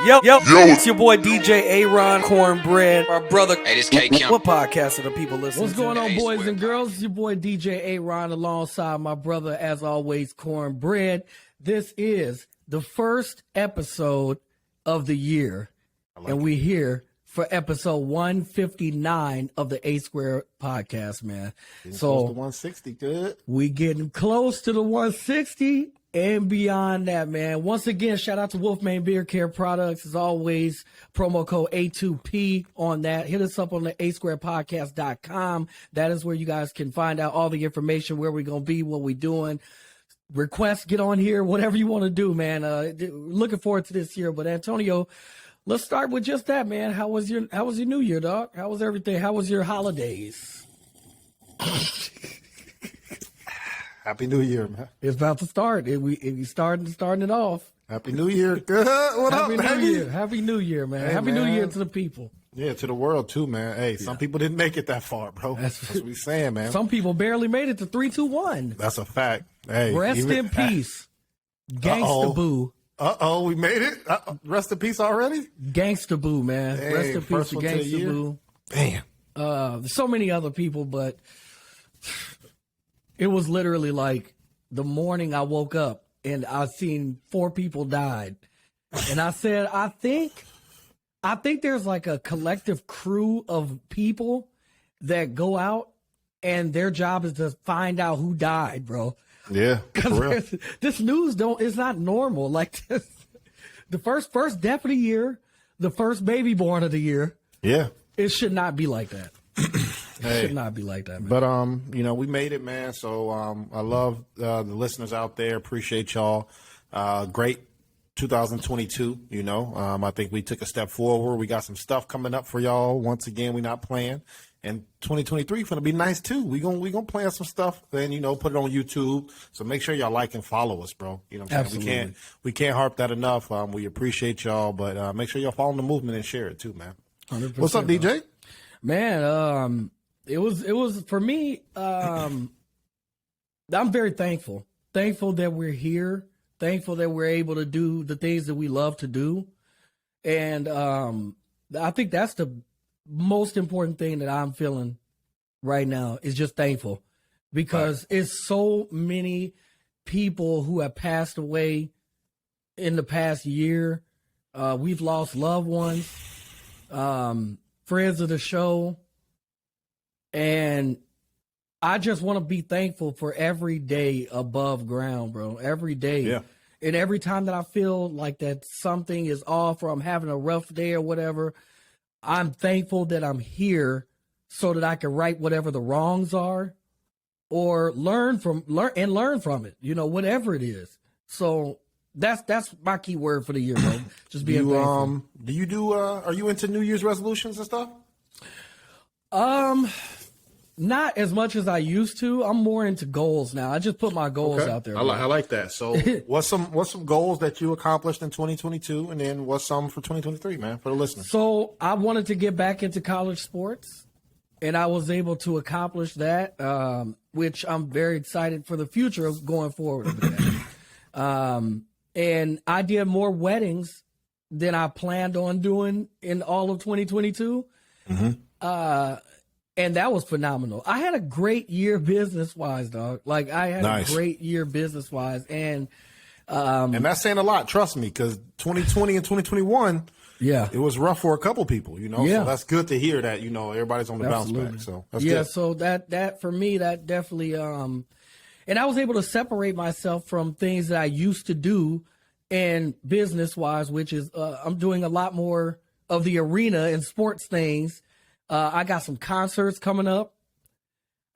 Yo, it's your boy DJ A-Ron, Cornbread, our brother. Hey, this K Kim. What podcast are the people listening What's going to? on, boys and girls? It's your boy DJ A-Ron alongside my brother, as always, Cornbread. This is the first episode of the year, and we're here for episode 159 of the A Square podcast, man. Getting So close to 160, good. we getting close to the 160 and beyond that, man. Once again, shout out to Wolfman Beer Care Products. As always, promo code A2P on that. Hit us up on the asquarepodcast.com. That is where you guys can find out all the information, where we're going to be, what we're doing. Requests, get on here, whatever you want to do, man. Looking forward to this year. But Antonio, let's start with just that, man. How was your New Year, dog? How was everything? How was your holidays? Happy New Year, man. It's about to start. We starting it off. Happy New Year. Good. What Happy up, New baby? Year. Happy New Year, man. Hey, Happy New man. Year to the people. Yeah, to the world, too, man. Hey, some people didn't make it that far, bro. That's what we saying, man. Some people barely made it to 3, 2, 1. That's a fact. Hey, Rest in peace. Gangsta Boo. Uh-oh, we made it? Rest in peace already? Gangsta Boo, man. Dang, Rest in peace first to one to the Gangsta year. Boo. Damn. So many other people, but it was literally like the morning I woke up and I seen 4 people died. And I said, I think there's like a collective crew of people that go out and their job is to find out who died, bro. Yeah, for real. This news is not normal. Like this, the first death of the year, the first baby born of the year. Yeah. It should not be like that. Hey. Should not be like that, man. But we made it, man. So I love the listeners out there. Appreciate y'all. Great 2022. I think we took a step forward. We got some stuff coming up for y'all. Once again, we're not playing. And 2023 gonna be nice too. We gonna plan some stuff and put it on YouTube. So make sure y'all like and follow us, bro. You know what I'm saying? Absolutely. We can't harp that enough. We appreciate y'all, but make sure y'all follow the movement and share it too, man. 100%, What's up, DJ? Man, it was for me. I'm very thankful that we're here. Thankful that we're able to do the things that we love to do, and I think that's the most important thing that I'm feeling right now is just thankful because it's so many people who have passed away in the past year. We've lost loved ones, friends of the show, and I just want to be thankful for every day above ground, bro. Every day. Yeah. And every time that I feel like that something is off or I'm having a rough day or whatever, I'm thankful that I'm here so that I can right whatever the wrongs are or learn from it, whatever it is. So that's my key word for the year, bro. Just being thankful. Are you into New Year's resolutions and stuff? Not as much as I used to. I'm more into goals now. I just put my goals out there. I like that. So what's some goals that you accomplished in 2022, and then what's some for 2023, man, for the listeners? So I wanted to get back into college sports, and I was able to accomplish that, which I'm very excited for the future of going forward with that. And I did more weddings than I planned on doing in all of 2022. Mm-hmm. And that was phenomenal. I had a great year business-wise, dog. Like, I had a great year business-wise. And that's saying a lot, trust me, because 2020 and 2021, it was rough for a couple people, Yeah. So that's good to hear that, everybody's on the bounce back. So that's good. So that for me, that definitely and I was able to separate myself from things that I used to do and business-wise, which is I'm doing a lot more of the arena and sports things. I got some concerts coming up.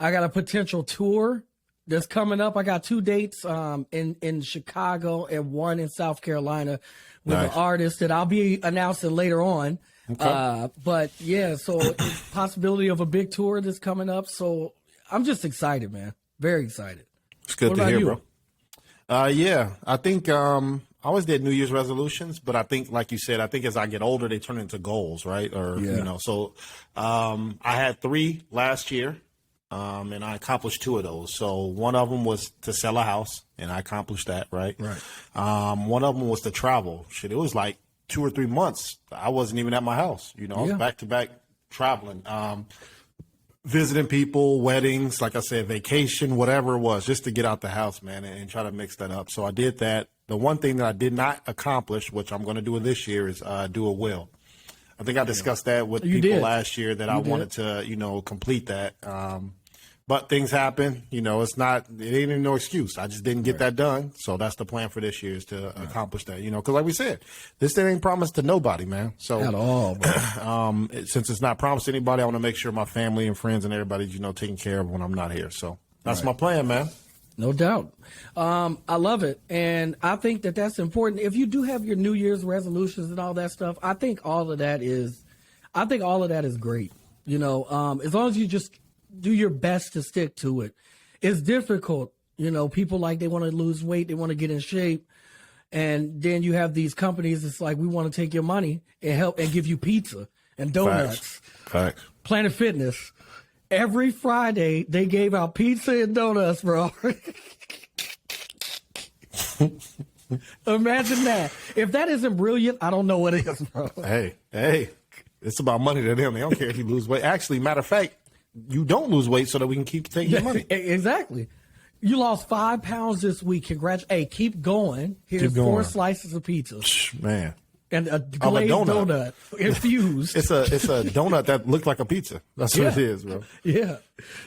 I got a potential tour that's coming up. I got 2 dates in Chicago and 1 in South Carolina with an artist that I'll be announcing later on. Okay. But yeah, so possibility of a big tour that's coming up. So I'm just excited, man. Very excited. It's good to hear, bro. I think I always did New Year's resolutions, but I think, like you said, I think as I get older, they turn into goals, right? So I had 3 last year, and I accomplished 2 of those. So one of them was to sell a house, and I accomplished that, right? Right. One of them was to travel. It was like 2 or 3 months, I wasn't even at my house. You know, I was back to back traveling, visiting people, weddings, like I said, vacation, whatever it was, just to get out the house, man, and try to mix that up. So I did that. The one thing that I did not accomplish, which I'm going to do this year, is do a will. I think I discussed that with people last year that I wanted to, you know, complete that. But things happen, you know, it ain't even no excuse. I just didn't get that done. So that's the plan for this year, is to accomplish that, you know, because like we said, this thing ain't promised to nobody, man. So at all, bro. Since it's not promised to anybody, I want to make sure my family and friends and everybody's, you know, taken care of when I'm not here. So that's my plan, man. No doubt. I love it. And I think that that's important. If you do have your New Year's resolutions and all that stuff, I think all of that is great. You know, as long as you just do your best to stick to it. It's difficult. You know, people they want to lose weight. They want to get in shape. And then you have these companies. It's like, we want to take your money and help and give you pizza and donuts. Facts. Planet Fitness. Every Friday, they gave out pizza and donuts, bro. Imagine that. If that isn't brilliant, I don't know what is, bro. Hey, it's about money to them. They don't care if you lose weight. Actually, matter of fact, you don't lose weight so that we can keep taking your money. Exactly. You lost 5 pounds this week. Congrats. Hey, keep going. Here's 4 slices of pizza. Man. And a glazed donut infused. It's a donut that looked like a pizza. That's what it is, bro. Yeah.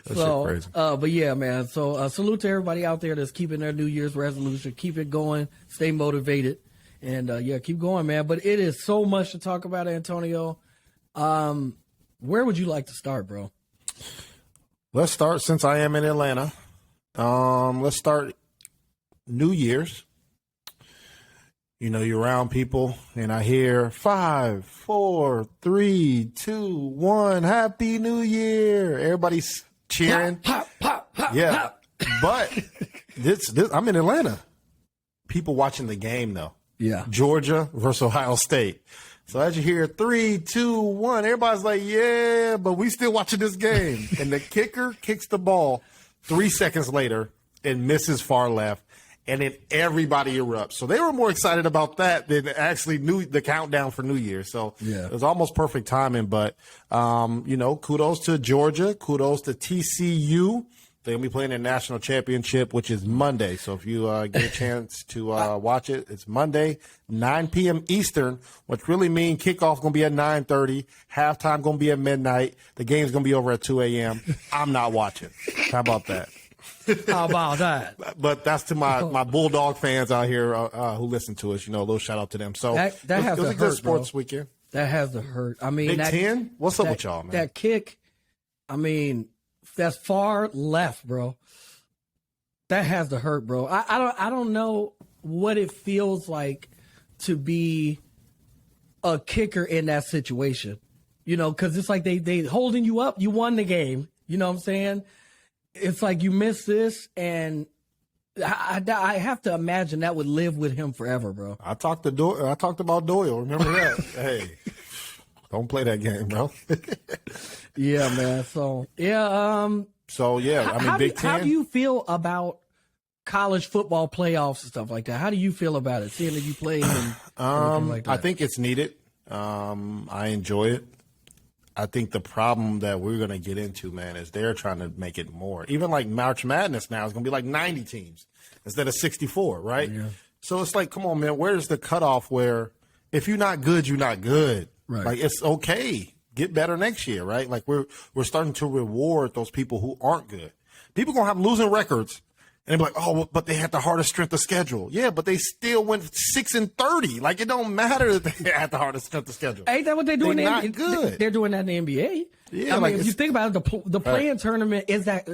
That shit crazy. But yeah, man. So salute to everybody out there that's keeping their New Year's resolution. Keep it going. Stay motivated. And keep going, man. But it is so much to talk about, Antonio. Where would you like to start, bro? Let's start, since I am in Atlanta. Let's start New Year's. You know, you're around people, and I hear 5, 4, 3, 2, 1, Happy New Year. Everybody's cheering. Pop, pop, pop, yeah, pop. But this I'm in Atlanta. People watching the game, though. Yeah. Georgia versus Ohio State. So as you hear 3, 2, 1, everybody's like, yeah, but we still watching this game. And the kicker kicks the ball 3 seconds later and misses far left. And then everybody erupts. So they were more excited about that than actually the countdown for New Year. So it was almost perfect timing. But, you know, kudos to Georgia. Kudos to TCU. They're going to be playing their national championship, which is Monday. So if you get a chance to watch it, it's Monday, 9 p.m. Eastern, which really means kickoff going to be at 9:30, halftime going to be at midnight. The game's going to be over at 2 a.m. I'm not watching. How about that? How about that? But that's to my Bulldog fans out here who listen to us. You know, a little shout out to them. So that has it was to a good hurt, sports bro. weekend. That has to hurt. I mean, Big Ten? What's up with y'all, man? That kick, I mean, that's far left, bro. That has to hurt, bro. I don't know what it feels like to be a kicker in that situation. You know, because it's like they holding you up. You won the game. You know what I'm saying? It's like you missed this, and I have to imagine that would live with him forever, bro. I talked about Doyle. Remember that? Hey, don't play that game, bro. Yeah, man. So yeah. I mean, Big Ten. How do you feel about college football playoffs and stuff like that? How do you feel about it? Seeing that you played and everything like that. I think it's needed. I enjoy it. I think the problem that we're going to get into, man, is they're trying to make it more. Even like March Madness now is going to be like 90 teams instead of 64, right? Yeah. So it's like, come on, man, where's the cutoff where if you're not good, you're not good? Right. Like, it's okay. Get better next year, right? Like, we're starting to reward those people who aren't good. People going to have losing records. And they're like, oh, but they had the hardest strength of schedule. Yeah, but they still went 6-30. Like, it don't matter that they had the hardest strength of schedule. Ain't that what they're doing? They're not good. They're doing that in the NBA. Yeah, I mean, if you think about it, the play-in tournament is that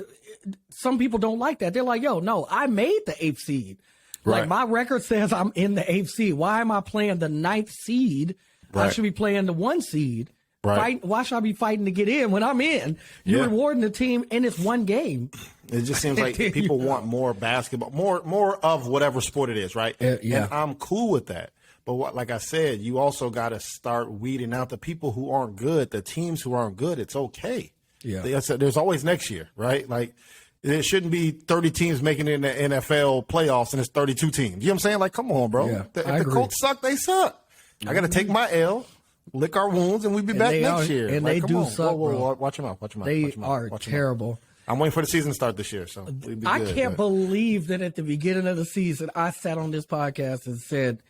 some people don't like that. They're like, yo, no, I made the 8th seed. Right. Like, my record says I'm in the 8th seed. Why am I playing the 9th seed? Right. I should be playing the 1 seed. Right. Why should I be fighting to get in when I'm in? You're rewarding the team, and it's one game. It just seems like people want more basketball, more of whatever sport it is, right? Yeah. And I'm cool with that. But like I said, you also got to start weeding out the people who aren't good, the teams who aren't good. It's okay. Yeah. There's always next year, right? Like, it shouldn't be 30 teams making it in the NFL playoffs and it's 32 teams. You know what I'm saying? Like, come on, bro. Yeah, If the Colts suck, they suck. I got to take my L, lick our wounds, and we'll be back next year. And they do suck, bro. Watch them out. Watch them out. They are terrible. I'm waiting for the season to start this year, so we'll be I good, can't believe that at the beginning of the season, I sat on this podcast and said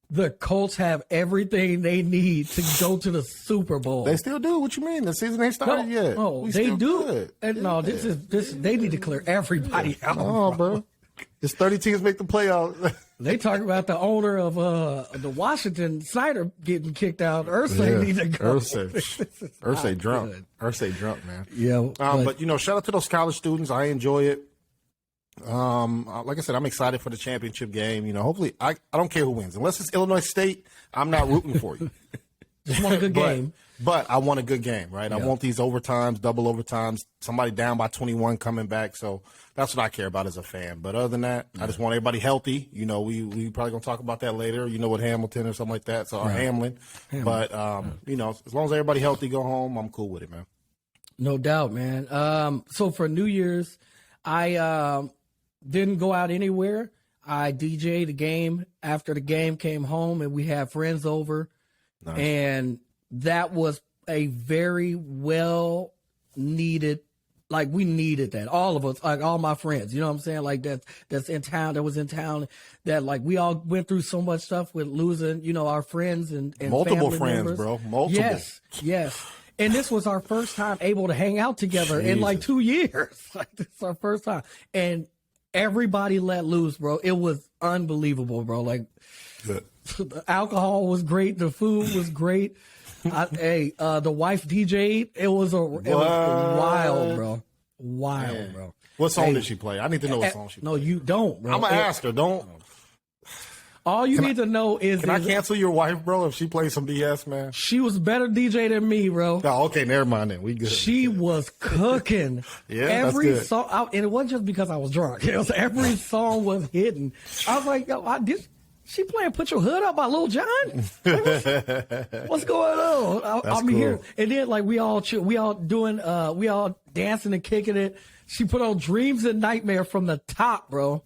the Colts have everything they need to go to the Super Bowl. They still do. What you mean? The season ain't started yet. No, they do. And no, this. They need to clear everybody out. Oh, bro. It's 30 teams make the playoffs. They talk about the owner of the Washington Snyder getting kicked out. Ursay need to go. Ursay drunk. Good. Ursay drunk, man. Yeah. But shout out to those college students. I enjoy it. Like I said, I'm excited for the championship game. Hopefully, I don't care who wins. Unless it's Illinois State, I'm not rooting for you. Just want a good game. But I want a good game, right? Yeah. I want these overtimes, double overtimes, somebody down by 21 coming back. So that's what I care about as a fan. But other than that, I just want everybody healthy. We probably going to talk about that later, with Hamilton or something like that. So, Hamlin. But, as long as everybody healthy, go home, I'm cool with it, man. No doubt, man. So for New Year's, I didn't go out anywhere. I DJ'd the game. After the game, came home, and we had friends over. Nice. And that was a very well needed, we needed that. All of us, all my friends, you know what I'm saying? That's in town, that was in town, that we all went through so much stuff with losing, our friends and multiple family friends, members. Bro. Multiple. Yes. And this was our first time able to hang out together in 2 years. This is our first time. And everybody let loose, bro. It was unbelievable, bro. Good. The alcohol was great. The food was great. The wife DJ'd. It was wild, bro. Wild, bro. What song did she play? I need to know what song she played. No, you don't, bro. I'm going to ask her. Don't. All you need to know is... Can I cancel your wife, bro, if she plays some BS, man? She was better DJ than me, bro. Oh, okay, never mind then. We good. She was cooking. Every that's good. song, and it wasn't just because I was drunk. It was every song was hitting. I was like, yo, she playing Put Your Hood Up by Lil Jon? What's going on? I'm cool. Here. And then we all dancing and kicking it. She put on Dreams and Nightmare from the top, bro.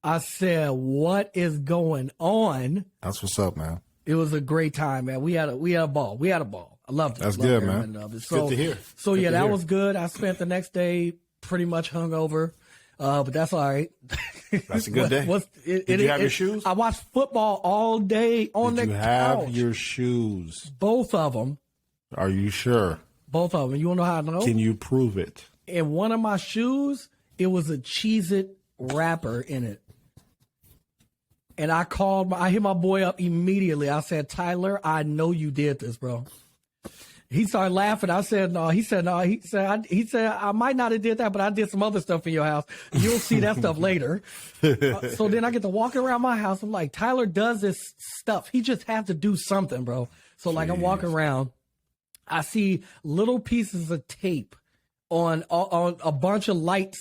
I said, what is going on? That's what's up, man. It was a great time, man. We had a ball. I loved it. That's good, man. So, good to hear. So that was good. I spent the next day pretty much hungover. But that's all right. That's a good day. Did you have your shoes? I watched football all day on the couch. Did you have your shoes? Both of them. Are you sure? Both of them. You want to know how I know? Can you prove it? In one of my shoes, it was a Cheez-It wrapper in it. And I hit my boy up immediately. I said, Tyler, I know you did this, bro. He started laughing. I said, no. He said, no. He said, I might not have did that, but I did some other stuff in your house. You'll see that stuff later. So then I get to walk around my house. I'm like, Tyler does this stuff. He just has to do something, bro. So I'm walking around. I see little pieces of tape on a bunch of light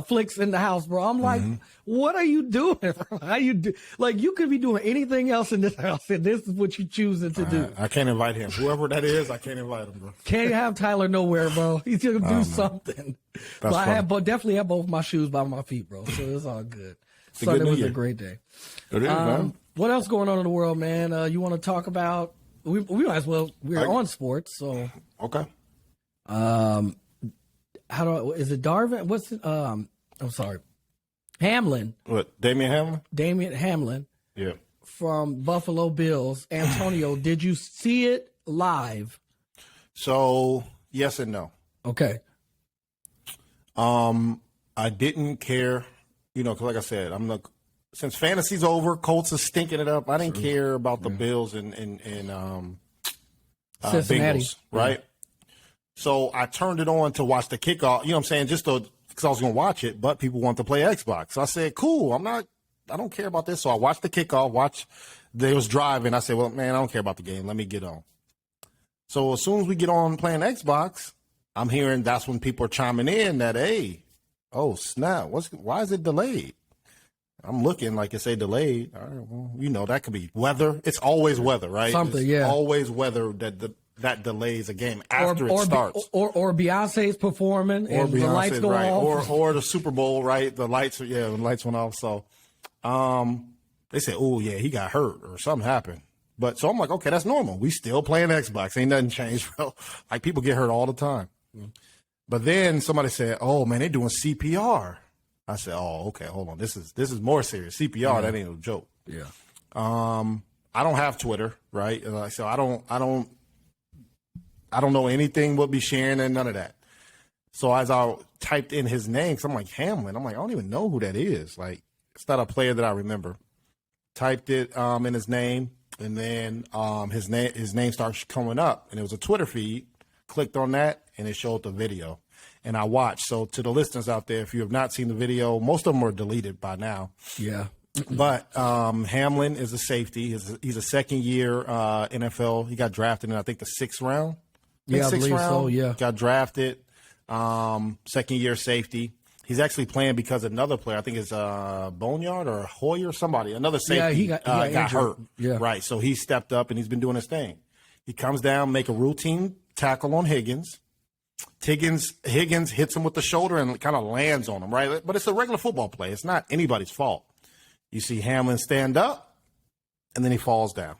flicks in the house, bro. I'm like, what are you doing, bro? How you do? You could be doing anything else in this house, and this is what you're choosing to do. I can't invite him. Whoever that is, I can't invite him, bro. Can't have Tyler nowhere, bro. He's gonna do something. But I definitely have both my shoes by my feet, bro. So it's all good. Sunday was a great day. It is, man. What else going on in the world, man? You want to talk about? We might as well. We're on sports, so okay. Is it Darvin? What's it? I'm sorry. Hamlin. What? Damian Hamlin? Damian Hamlin. Yeah. From Buffalo Bills. Antonio, did you see it live? So, yes and no. Okay. I didn't care, 'cause like I said, since fantasy's over, Colts are stinking it up. I didn't care about the Bills and Cincinnati. Bengals, right? So I turned it on to watch the kickoff, you know what I'm saying, just because I was going to watch it, but people want to play Xbox. So I said, cool, I don't care about this. So I watched the kickoff, they was driving. I said, well, man, I don't care about the game. Let me get on. So as soon as we get on playing Xbox, I'm hearing that's when people are chiming in that, hey, oh, snap, why is it delayed? I'm looking like it's delayed. All right, well, that could be weather. It's always weather, right? Something, it's yeah. Always weather that delays a game after it starts. Or Beyonce's performing and the lights go off. Or the Super Bowl, right? The lights went off. So, they said, oh, yeah, he got hurt or something happened. But so I'm like, okay, that's normal. We still playing Xbox. Ain't nothing changed, bro. Like, people get hurt all the time. But then somebody said, oh, man, they're doing CPR. I said, oh, okay, hold on. This is more serious. CPR, that ain't no joke. Yeah. I don't have Twitter, right? So I don't know anything we'll be sharing and none of that. So as I typed in his name, because I'm like, Hamlin, I'm like, I don't even know who that is. Like, it's not a player that I remember. Typed it in his name, and then his name starts coming up, and it was a Twitter feed. Clicked on that, and it showed the video. And I watched. So to the listeners out there, if you have not seen the video, most of them are deleted by now. Yeah. But Hamlin is a safety. He's a second-year NFL. He got drafted in, I think, the 6th round. Yeah, I believe so, yeah. Got drafted, second-year safety. He's actually playing because another player, I think it's Boneyard or Hoyer, somebody, another safety he got hurt. Yeah. Right, so he stepped up, and he's been doing his thing. He comes down, make a routine tackle on Higgins. Higgins hits him with the shoulder and kind of lands on him, right? But it's a regular football play. It's not anybody's fault. You see Hamlin stand up, and then he falls down,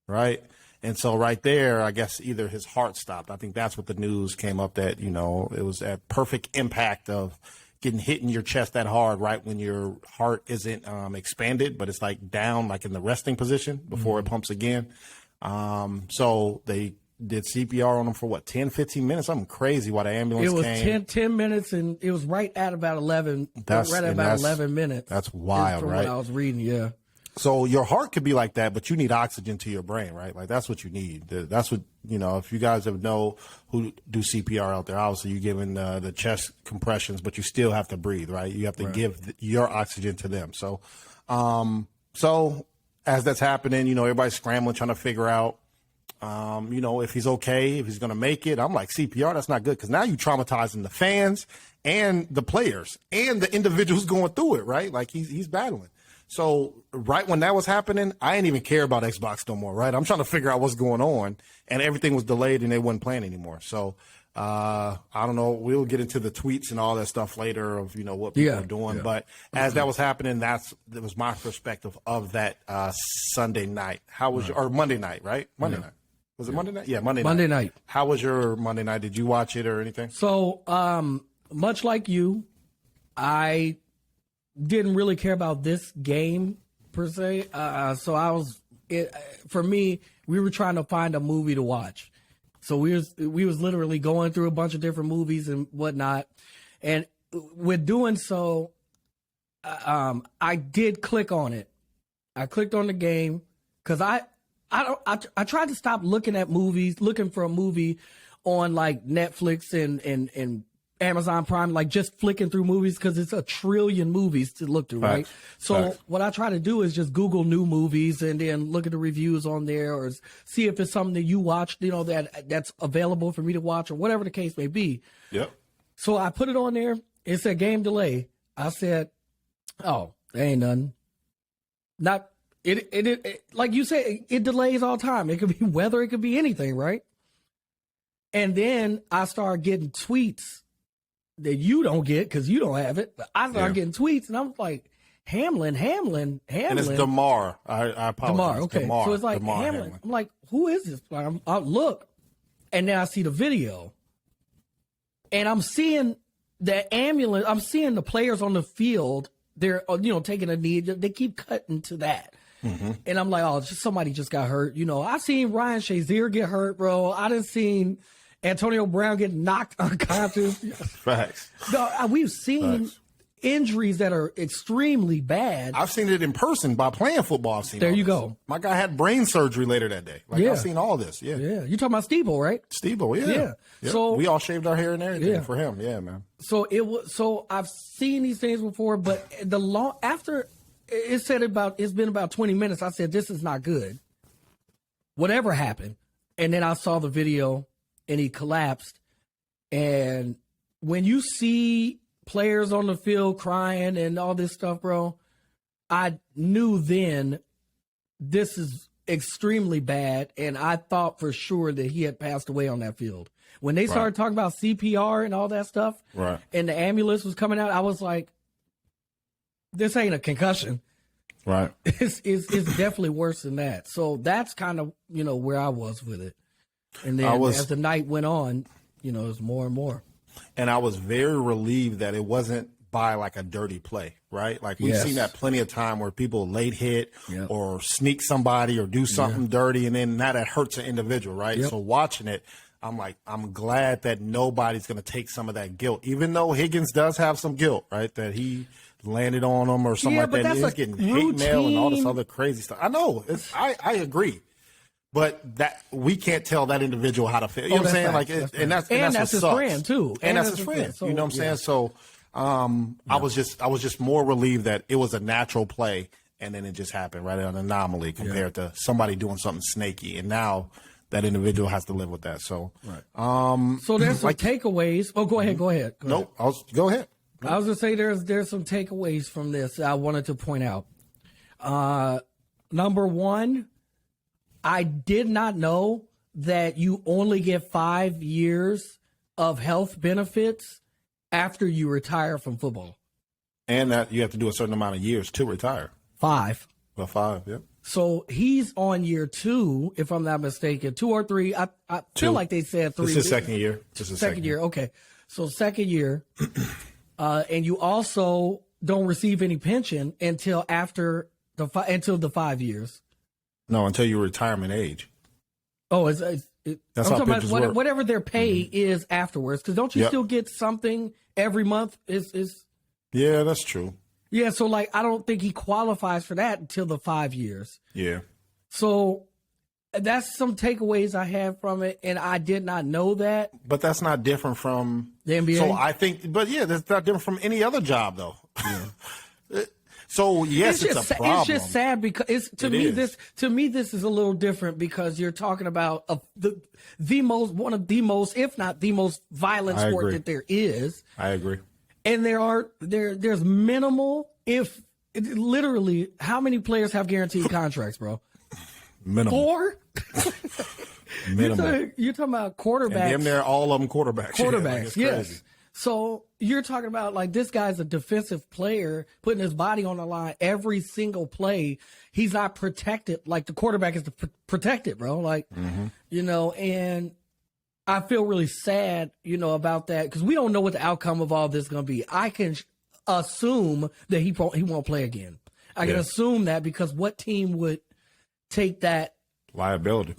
right? And so right there, I guess either his heart stopped. I think that's what the news came up that, it was that perfect impact of getting hit in your chest that hard, right, when your heart isn't expanded, but it's like down, like in the resting position before it pumps again. So they did CPR on him for 10, 15 minutes, something crazy while the ambulance came. It was 10 minutes, and it was right at about 11. Right at about 11 minutes. That's wild, from right? What I was reading, yeah. So your heart could be like that, but you need oxygen to your brain, right? Like, that's what you need. That's what, if you guys know who do CPR out there, obviously you're giving the chest compressions, but you still have to breathe, right? You have to give your oxygen to them. So, as that's happening, everybody's scrambling, trying to figure out, if he's okay, if he's going to make it. I'm like, CPR, that's not good, because now you're traumatizing the fans and the players and the individuals going through it, right? Like, he's battling. So right when that was happening, I didn't even care about Xbox no more, right? I'm trying to figure out what's going on, and everything was delayed and they wasn't playing anymore. So I don't know. We'll get into the tweets and all that stuff later of, what people are doing. Yeah. But as that was happening, that was my perspective of that Sunday night. How was or Monday night, right? Monday night. Was it Monday night? Yeah, Monday night. How was your Monday night? Did you watch it or anything? So much like you, I didn't really care about this game per se. So for me, we were trying to find a movie to watch. So we was literally going through a bunch of different movies and whatnot. And with doing so, I did click on it. I clicked on the game because I tried to stop looking for a movie on like Netflix and Amazon Prime, like just flicking through movies, because it's a trillion movies to look through, right? So what I try to do is just Google new movies and then look at the reviews on there, or see if it's something that you watched, that's available for me to watch, or whatever the case may be. Yep. So I put it on there. It said game delay. I said, oh, there ain't nothing. Not it like you said, it delays all the time. It could be weather, it could be anything, right? And then I started getting tweets that you don't get because you don't have it. But I started getting tweets, and I'm like, Hamlin. And it's DeMar. I apologize. DeMar, okay. DeMar, so it's like DeMar Hamlin. I'm like, who is this? I look, and then I see the video, and I'm seeing the ambulance. I'm seeing the players on the field. They're taking a knee. They keep cutting to that. Mm-hmm. And I'm like, oh, somebody just got hurt. I seen Ryan Shazier get hurt, bro. I done seen Antonio Brown get knocked unconscious. Facts. No, we've seen injuries that are extremely bad. I've seen it in person by playing football. I've seen there you this. go. My guy had brain surgery later that day. Like, I've seen all this. Yeah. Yeah. You're talking about Steve-O, right? Steve-O, yeah. Yeah. Yep. So we all shaved our hair and everything for him. Yeah, man. So I've seen these things before, but after it said it's been about 20 minutes, I said, this is not good. Whatever happened. And then I saw the video, and he collapsed. And when you see players on the field crying and all this stuff, bro, I knew then this is extremely bad. And I thought for sure that he had passed away on that field. When they started talking about CPR and all that stuff, and the ambulance was coming out, I was like, this ain't a concussion. Right. It's definitely worse than that. So that's kind of, where I was with it. And then as the night went on, it was more and more. And I was very relieved that it wasn't by like a dirty play, right? Like we've seen that plenty of time where people late hit or sneak somebody or do something dirty, and then now that hurts an individual, right? So watching it, I'm like, I'm glad that nobody's going to take some of that guilt, even though Higgins does have some guilt, right? That he landed on him or something like that. He's getting hate mail and all this other crazy stuff. I know. I agree. But that we can't tell that individual how to feel. You know what I'm saying? Like, and that's his sucks. friend too. And that's his friend. So, you know what I'm saying? So I was just more relieved that it was a natural play, and then it just happened, right? An anomaly compared to somebody doing something snaky, and now that individual has to live with that. So so there's some takeaways. Oh, go ahead. Go ahead. Go ahead. I was gonna say there's some takeaways from this I wanted to point out. Number one, I did not know that you only get 5 years of health benefits after you retire from football. And that you have to do a certain amount of years to retire. 5. Well, 5, yep. So he's on year 2, if I'm not mistaken, 2 or 3. I feel like they said 3. This is second year. Second year. Okay. So second year. And you also don't receive any pension until after until the 5 years. No, until your retirement age. Oh, that's I'm how talking pitchers about work. whatever their pay is afterwards. Because don't you still get something every month? Yeah, that's true. Yeah, so like I don't think he qualifies for that until the 5 years. Yeah. So that's some takeaways I have from it, and I did not know that. But that's not different from the NBA. So I think, but yeah, that's not different from any other job, though. Yeah. So yes, it's a problem. It's just sad because to me this is a little different because you're talking about one of the most, if not the most violent sport that there is. I agree. And there's minimal, if literally, how many players have guaranteed contracts, bro? Minimal. 4? Minimal. You're talking about quarterbacks. And they're all of them quarterbacks. Quarterbacks, yeah, yes. Crazy. So you're talking about like this guy's a defensive player putting his body on the line every single play. He's not protected like the quarterback is protected, bro. Like, and I feel really sad, about that because we don't know what the outcome of all this is going to be. I can assume that he won't play again. I can assume that because what team would take that liability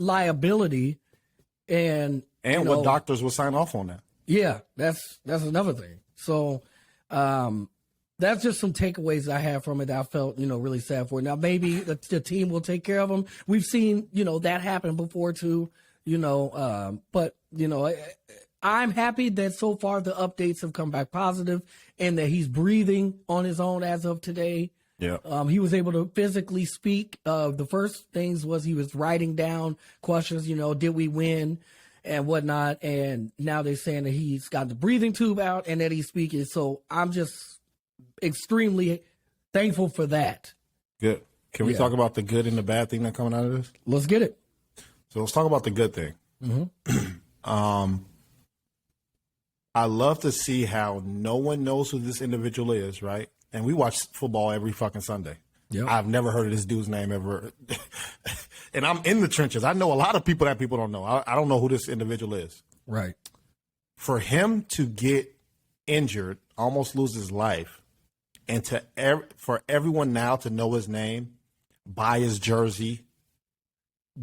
and what doctors will sign off on that? Yeah, that's another thing. So that's just some takeaways I have from it that I felt, really sad for. Now, maybe the team will take care of them. We've seen, that happen before too, but, I'm happy that so far the updates have come back positive and that he's breathing on his own as of today. Yeah. He was able to physically speak. The first things was he was writing down questions, did we win? And whatnot, and now they're saying that he's got the breathing tube out and that he's speaking. So I'm just extremely thankful for that. Good. Can we talk about the good and the bad thing that's coming out of this? Let's get it. So let's talk about the good thing. Mm-hmm. I love to see how no one knows who this individual is, right? And we watch football every fucking Sunday. Yep. I've never heard of this dude's name ever. And I'm in the trenches. I know a lot of people that people don't know. I don't know who this individual is. Right. For him to get injured, almost lose his life, and for everyone now to know his name, buy his jersey,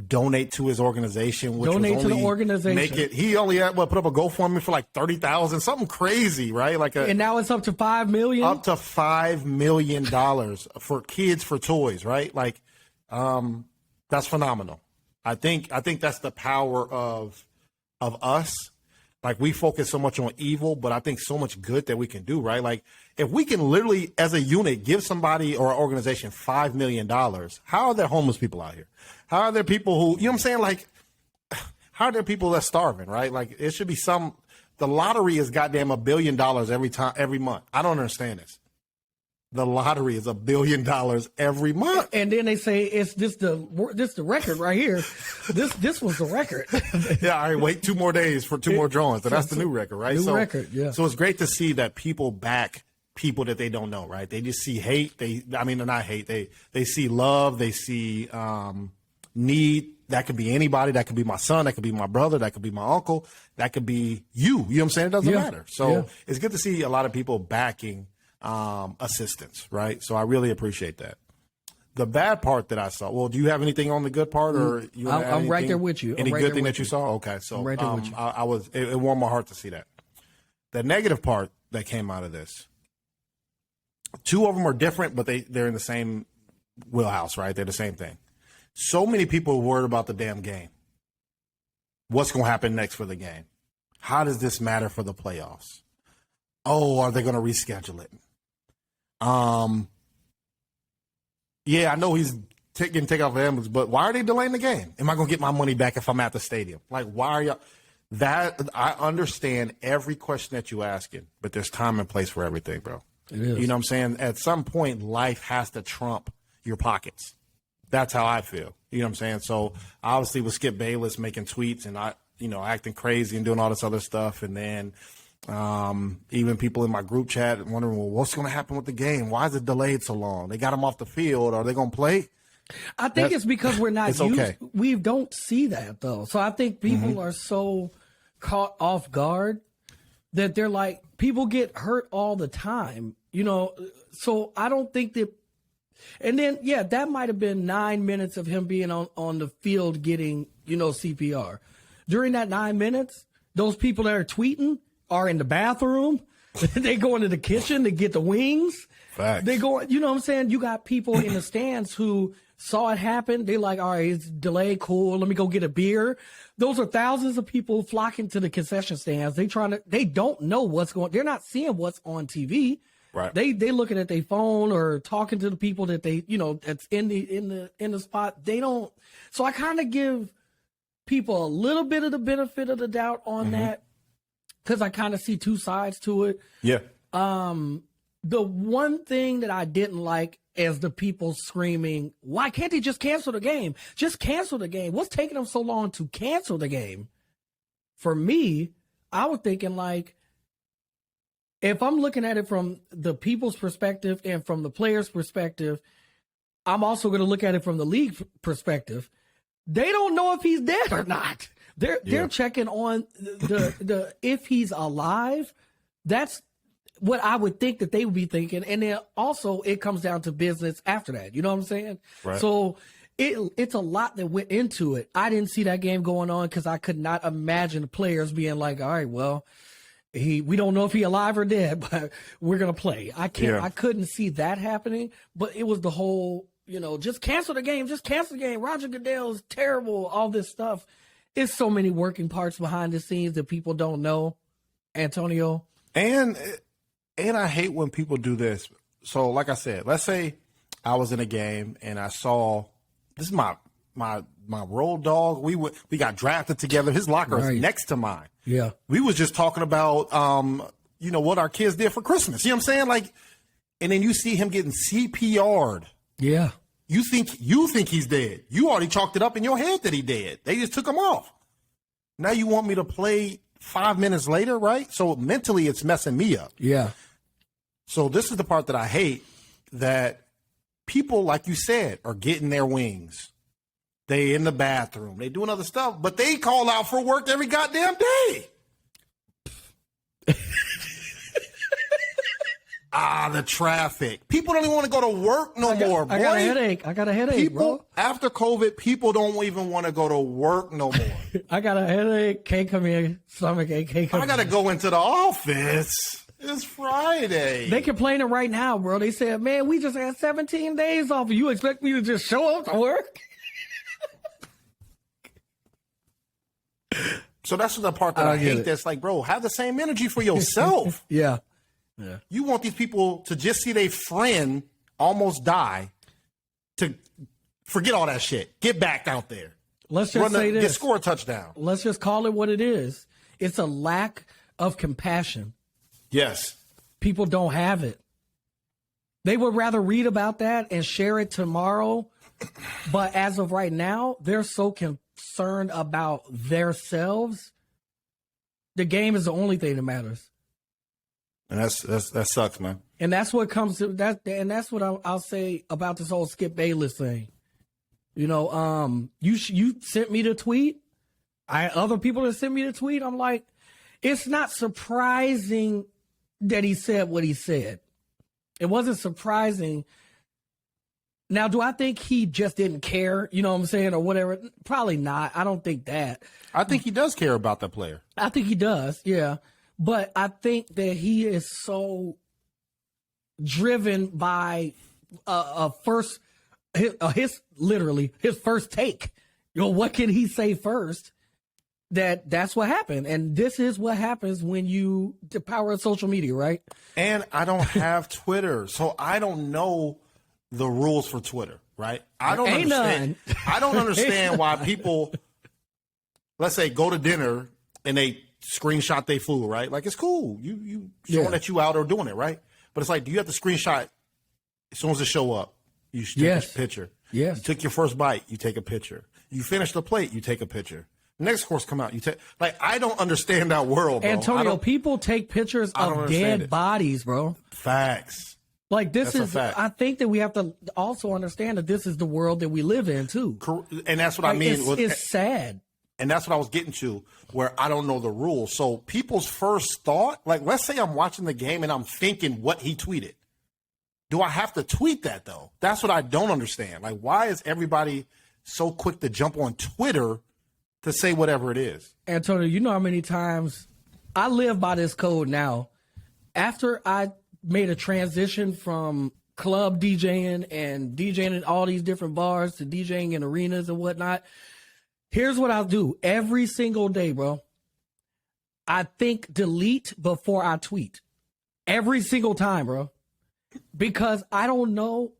donate to his organization, which donate was only to the organization. He only had put up a GoFundMe for like 30,000, something crazy, right? And now it's up to $5 million. Up to $5 million for kids for toys, right? Like, that's phenomenal. I think that's the power of us. Like, we focus so much on evil, but I think so much good that we can do, right? Like, if we can literally, as a unit, give somebody or an organization $5 million, how are there homeless people out here? How are there people who, you know what I'm saying? Like, how are there people that's starving, right? Like, it should be the lottery is goddamn $1 billion every month. I don't understand this. The lottery is $1 billion every month. And then they say it's the record right here. This was the record. Yeah, all right, wait 2 more days for 2 more drawings. So that's the new record, right? New record, yeah. So it's great to see that people back people that they don't know, right? They just see hate. Not hate. They see love. They see need. That could be anybody. That could be my son. That could be my brother. That could be my uncle. That could be you. You know what I'm saying? It doesn't matter. So it's good to see a lot of people backing assistance, right? So I really appreciate that. The bad part that I saw. Well, do you have anything on the good part, or you? I'm right there with you. Any good thing that you saw? Okay, so right there with you. It warmed my heart to see that. The negative part that came out of this. Two of them are different, but they're in the same wheelhouse, right? They're the same thing. So many people are worried about the damn game. What's going to happen next for the game? How does this matter for the playoffs? Oh, are they going to reschedule it? Yeah, I know he's getting taken off the ambulance, but why are they delaying the game? Am I going to get my money back if I'm at the stadium? Like, why are y'all? That I understand every question that you asking, but there's time and place for everything, bro. It is. You know what I'm saying? At some point, life has to trump your pockets. That's how I feel. You know what I'm saying? So obviously with Skip Bayless making tweets and acting crazy and doing all this other stuff, and then even people in my group chat wondering, well, what's going to happen with the game? Why is it delayed so long? They got him off the field. Are they going to play? I think it's because we're not used. Okay. We don't see that though. So I think people are so caught off guard that they're like, people get hurt all the time, so I don't think that. And then, that might have been 9 minutes of him being on the field getting, CPR. During that 9 minutes, those people that are tweeting are in the bathroom. They go into the kitchen to get the wings. Facts. They go, you know what I'm saying? You got people in the stands who saw it happen. They like, all right, it's delayed. Cool. Let me go get a beer. Those are thousands of people flocking to the concession stands. They don't know what's going. They're not seeing what's on TV. Right. They looking at their phone or talking to the people that they, that's in the spot. They don't. So I kind of give people a little bit of the benefit of the doubt on that, because I kind of see two sides to it. Yeah. The one thing that I didn't like is the people screaming, why can't they just cancel the game? Just cancel the game. What's taking them so long to cancel the game? For me, I was thinking like, if I'm looking at it from the people's perspective and from the players' perspective, I'm also going to look at it from the league perspective. They don't know if he's dead or not. They're checking on the if he's alive. That's what I would think that they would be thinking. And then also it comes down to business after that. You know what I'm saying? Right. So it's a lot that went into it. I didn't see that game going on because I could not imagine the players being like, all right, well, we don't know if he alive or dead, but we're going to play. I couldn't see that happening, but it was the whole, just cancel the game. Just cancel the game. Roger Goodell is terrible. All this stuff. It's so many working parts behind the scenes that people don't know, Antonio. And I hate when people do this. So like I said, let's say I was in a game and I saw, this is my road dog. We got drafted together. His locker is next to mine. Yeah. We was just talking about, what our kids did for Christmas. You know what I'm saying? Like, and then you see him getting CPR'd. Yeah. You think he's dead. You already chalked it up in your head that he dead. They just took him off. Now you want me to play 5 minutes later, right? So mentally it's messing me up. Yeah. So this is the part that I hate, that people, like you said, are getting their wings. They in the bathroom. They doing other stuff, but they call out for work every goddamn day. The traffic. People don't even want to go to work no more, boy. I got a headache. People, bro. after COVID, people don't even want to go to work no more. I got a headache. Can't come here. Stomach ache. Can't come I got to go into the office. It's Friday. They complaining right now, bro. They said, man, we just had 17 days off. You expect me to just show up to work? So that's the part that I hate. That's like, bro, have the same energy for yourself. Yeah. You want these people to just see their friend almost die, to forget all that shit. Get back out there. Let's just say this. Score a touchdown. Let's just call it what it is. It's a lack of compassion. Yes. People don't have it. They would rather read about that and share it tomorrow. But as of right now, they're so concerned about themselves. The game is the only thing that matters. And that sucks, man. And that's what comes to that. And that's what I'll say about this whole Skip Bayless thing. You know, you sent me the tweet. Other people that sent me the tweet. I'm like, it's not surprising that he said what he said. It wasn't surprising. Now, do I think he just didn't care? You know what I'm saying, or whatever? Probably not. I don't think that. I think he does care about the player. I think he does. Yeah, but I think that he is so driven by his first take. You know, what can he say first? That's what happened. And this is what happens when the power of social media, right? And I don't have Twitter, so I don't know the rules for Twitter, right? I don't understand. I don't understand why people, let's say, go to dinner and they screenshot their food, right? Like, it's cool. You showing that you out or doing it, right? But it's like, do you have to screenshot as soon as it show up? You should take a picture. Yes. You took your first bite, you take a picture. You finish the plate, you take a picture. Next course come out, you take. Like, I don't understand that world, bro. Antonio, people take pictures of dead bodies, bro. Facts. Like, this is, I think that we have to also understand that this is the world that we live in, too. And that's what I mean. It's sad. And that's what I was getting to, where I don't know the rules. So people's first thought, like, let's say I'm watching the game and I'm thinking what he tweeted. Do I have to tweet that, though? That's what I don't understand. Like, why is everybody so quick to jump on Twitter to say whatever it is? Antonio, you know how many times I live by this code now. After I made a transition from club DJing and DJing in all these different bars to DJing in arenas and whatnot, here's what I'll do every single day, bro. I think delete before I tweet. Every single time, bro. Because I don't know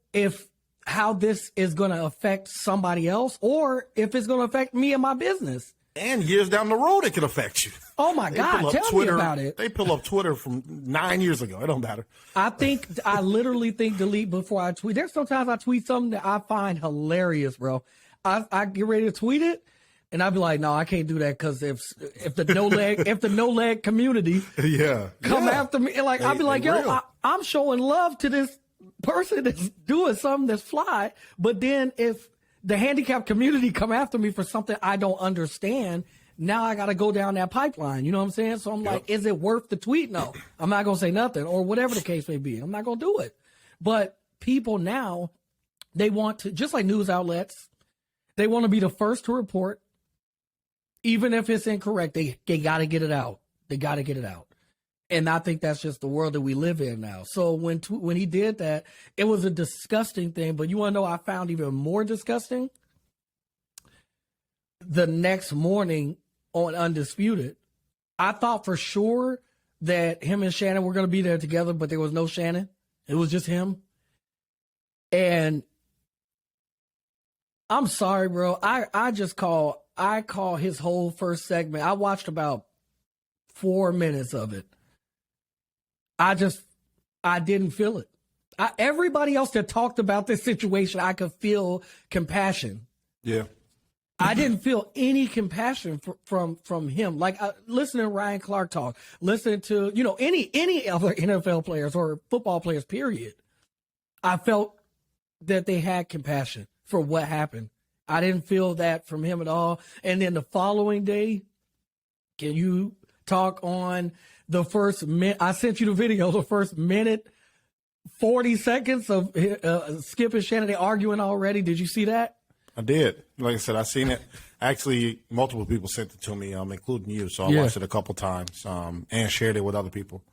how this is going to affect somebody else or if it's going to affect me and my business. And years down the road, it could affect you. Oh, my God. Tell me about it. They pull up Twitter from 9 years ago. It don't matter. I literally think delete before I tweet. There's sometimes I tweet something that I find hilarious, bro. I get ready to tweet it. And I'd be like, no, I can't do that because if the no leg community come after me, like I'd be like, yo, I'm showing love to this person that's doing something that's fly. But then if the handicapped community come after me for something I don't understand, now I got to go down that pipeline. You know what I'm saying? So I'm like, is it worth the tweet? No, I'm not going to say nothing or whatever the case may be. I'm not going to do it. But people now, they want to, just like news outlets, they want to be the first to report. Even if it's incorrect, they got to get it out. They got to get it out. And I think that's just the world that we live in now. So when he did that, it was a disgusting thing. But you want to know I found even more disgusting? The next morning on Undisputed, I thought for sure that him and Shannon were going to be there together, but there was no Shannon. It was just him. And I'm sorry, bro. I call his whole first segment. I watched about 4 minutes of it. I didn't feel it. Everybody else that talked about this situation, I could feel compassion. Yeah. I didn't feel any compassion from him. Like listening to Ryan Clark talk, listening to, any other NFL players or football players, period. I felt that they had compassion for what happened. I didn't feel that from him at all. And then the following day, can you talk on the first minute? I sent you the video, the first minute, 40 seconds of Skip and Shannon, they arguing already. Did you see that? I did. Like I said, I seen it. Actually, multiple people sent it to me, including you. So I watched it a couple times and shared it with other people.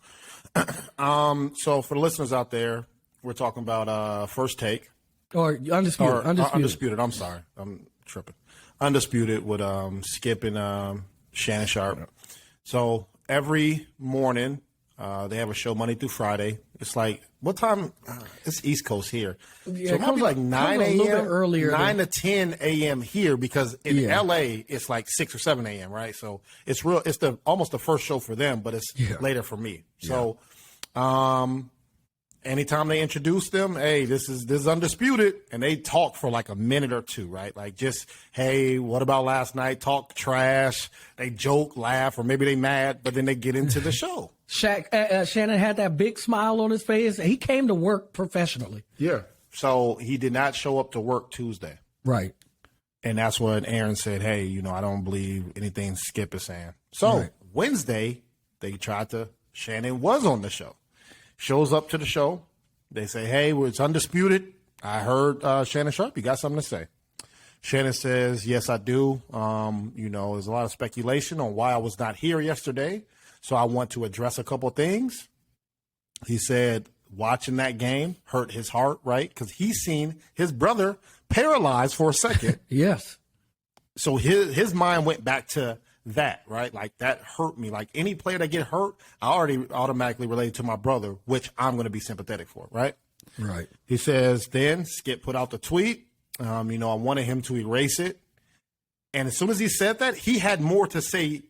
So for the listeners out there, we're talking about First Take. Or Undisputed. I'm sorry. I'm tripping. Undisputed with Skip and Shannon Sharp. So every morning they have a show Monday through Friday. It's like, what time? It's East Coast here. Yeah, so it might be like 9 a.m. earlier 9 to 10 a.m. here because in L.A. it's like 6 or 7 a.m., right? So it's real. It's almost the first show for them, but it's later for me. So anytime they introduce them, hey, this is Undisputed, and they talk for like a minute or two, right? Like just, hey, what about last night? Talk trash. They joke, laugh, or maybe they mad, but then they get into the show. Shannon had that big smile on his face. He came to work professionally. Yeah. So he did not show up to work Tuesday. Right. And that's when Aaron said, hey, I don't believe anything Skip is saying. So Wednesday, Shannon was on the show. Shows up to the show. They say, hey, it's undisputed. I heard Shannon Sharpe, you got something to say. Shannon says, yes, I do. There's a lot of speculation on why I was not here yesterday. So I want to address a couple things. He said watching that game hurt his heart, right? Because he's seen his brother paralyzed for a second. Yes. So his mind went back to that, right? Like, that hurt me. Like, any player that get hurt, I already automatically related to my brother, which I'm going to be sympathetic for, right? Right. He says, then Skip put out the tweet. I wanted him to erase it. And as soon as he said that, he had more to say,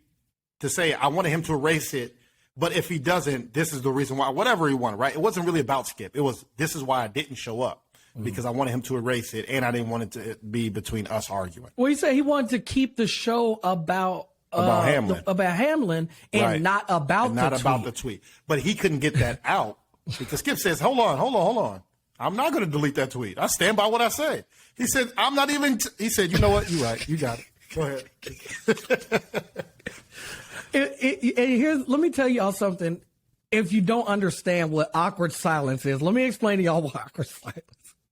I wanted him to erase it. But if he doesn't, this is the reason why, whatever he wanted, right? It wasn't really about Skip. It was, this is why I didn't show up, because I wanted him to erase it, and I didn't want it to be between us arguing. Well, he said he wanted to keep the show about Hamlin and not about the tweet. But he couldn't get that out because Skip says, hold on. I'm not going to delete that tweet. I stand by what I said. He said, I'm not even, he said, you know what? You're right. You got it. Go ahead. Let me tell y'all something. If you don't understand what awkward silence is, let me explain to y'all what awkward silence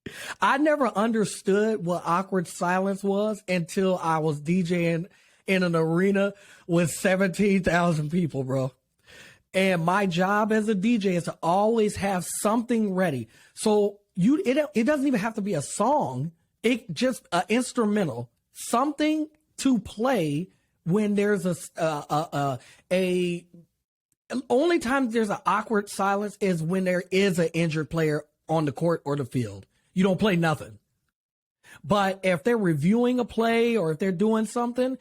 is. I never understood what awkward silence was until I was DJing in an arena with 17,000 people, bro. And my job as a DJ is to always have something ready. So it doesn't even have to be a song. It just an instrumental, something to play when there's only time there's an awkward silence is when there is an injured player on the court or the field. You don't play nothing. But if they're reviewing a play or if they're doing something,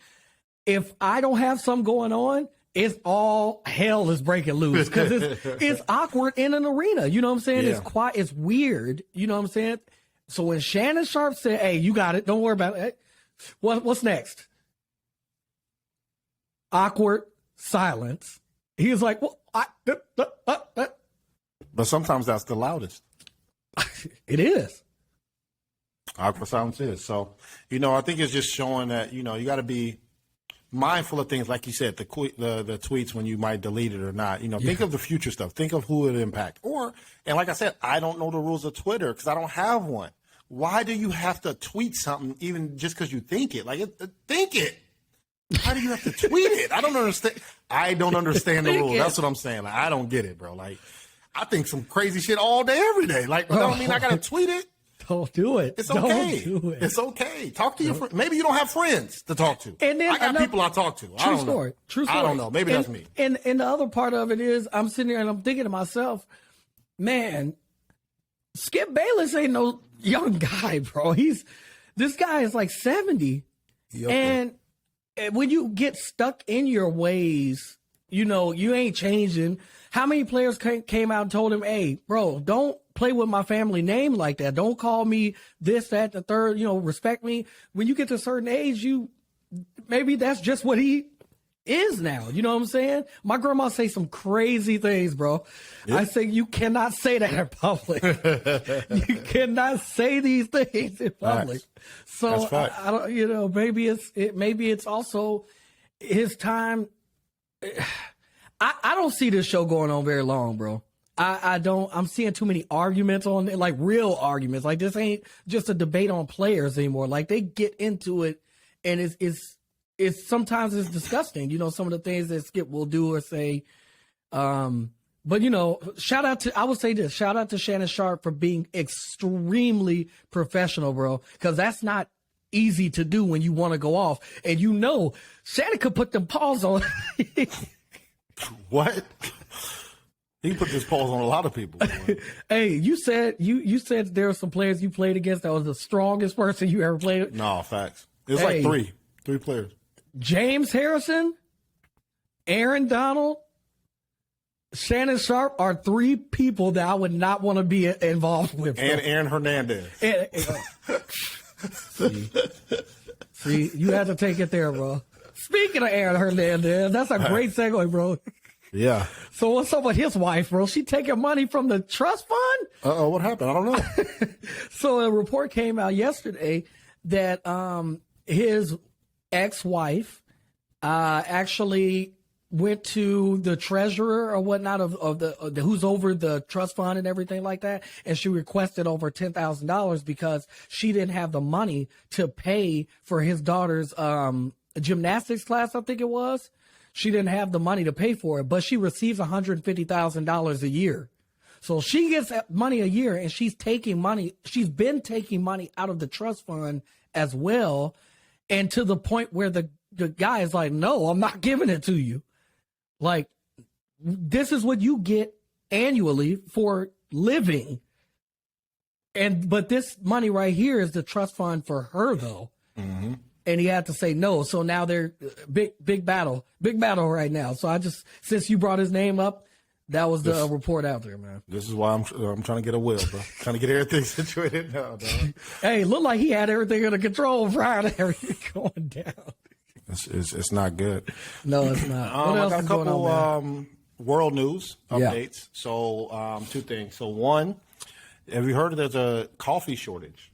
if I don't have something going on, it's all hell is breaking loose because it's awkward in an arena. You know what I'm saying? Yeah. It's quiet. It's weird. You know what I'm saying? So when Shannon Sharpe said, hey, you got it. Don't worry about it. What's next? Awkward silence. He was like, well, but sometimes that's the loudest. It is. Awkward silence is. So, I think it's just showing that, you got to be mindful of things, like you said, the tweets when you might delete it or not. Think of the future stuff. Think of who it impact. And like I said, I don't know the rules of Twitter because I don't have one. Why do you have to tweet something even just because you think it? Think it. Why do you have to tweet it? I don't understand the rules. That's what I'm saying. I don't get it, bro. I think some crazy shit all day, every day. Don't mean I got to tweet it. Don't do it. It's okay. Don't do it. It's okay. Talk to your friends. Maybe you don't have friends to talk to. And then I got people I talk to. True story. I don't know. Maybe that's me. And the other part of it is I'm sitting there and I'm thinking to myself, man, Skip Bayless ain't no young guy, bro. This guy is like 70. And when you get stuck in your ways, you ain't changing. How many players came out and told him, hey, bro, don't play with my family name like that. Don't call me this, that, the third, respect me. When you get to a certain age, maybe that's just what he is now. You know what I'm saying? My grandma say some crazy things, bro. Yeah. I say, you cannot say that in public. You cannot say these things in public. So I don't, maybe it's also his time. I don't see this show going on very long, bro. I don't. I'm seeing too many arguments on it, like real arguments. Like, this ain't just a debate on players anymore. Like, they get into it, and it's sometimes it's disgusting. Some of the things that Skip will do or say. But shout out to Shannon Sharpe for being extremely professional, bro. Because that's not easy to do when you want to go off, and Shannon could put them paws on. What? He put this pause on a lot of people. Hey, you said there were some players you played against that was the strongest person you ever played with. No, facts. It was like three players. James Harrison, Aaron Donald, Shannon Sharpe are three people that I would not want to be involved with. And Aaron Hernandez. See, you have to take it there, bro. Speaking of Aaron Hernandez, that's a great segue, bro. Yeah. So what's up with his wife, bro? She taking money from the trust fund? Uh-oh, what happened? I don't know. So a report came out yesterday that his ex-wife actually went to the treasurer or whatnot of the who's over the trust fund and everything like that, and she requested over $10,000 because she didn't have the money to pay for his daughter's gymnastics class, I think it was. She didn't have the money to pay for it, but she receives $150,000 a year. So she gets money a year, and she's taking money. She's been taking money out of the trust fund as well, and to the point where the guy is like, "No, I'm not giving it to you. Like, this is what you get annually for living." But this money right here is the trust fund for her, though. Mm-hmm. And he had to say no. So now they're big battle right now. So since you brought his name up, that was the report out there, man. This is why I'm trying to get a will, bro. Trying to get everything situated now, dog. Hey, looked like he had everything under control prior to everything going down. It's not good. No, it's not. I got a couple world news updates. Yeah. So two things. So one, have you heard there's a coffee shortage?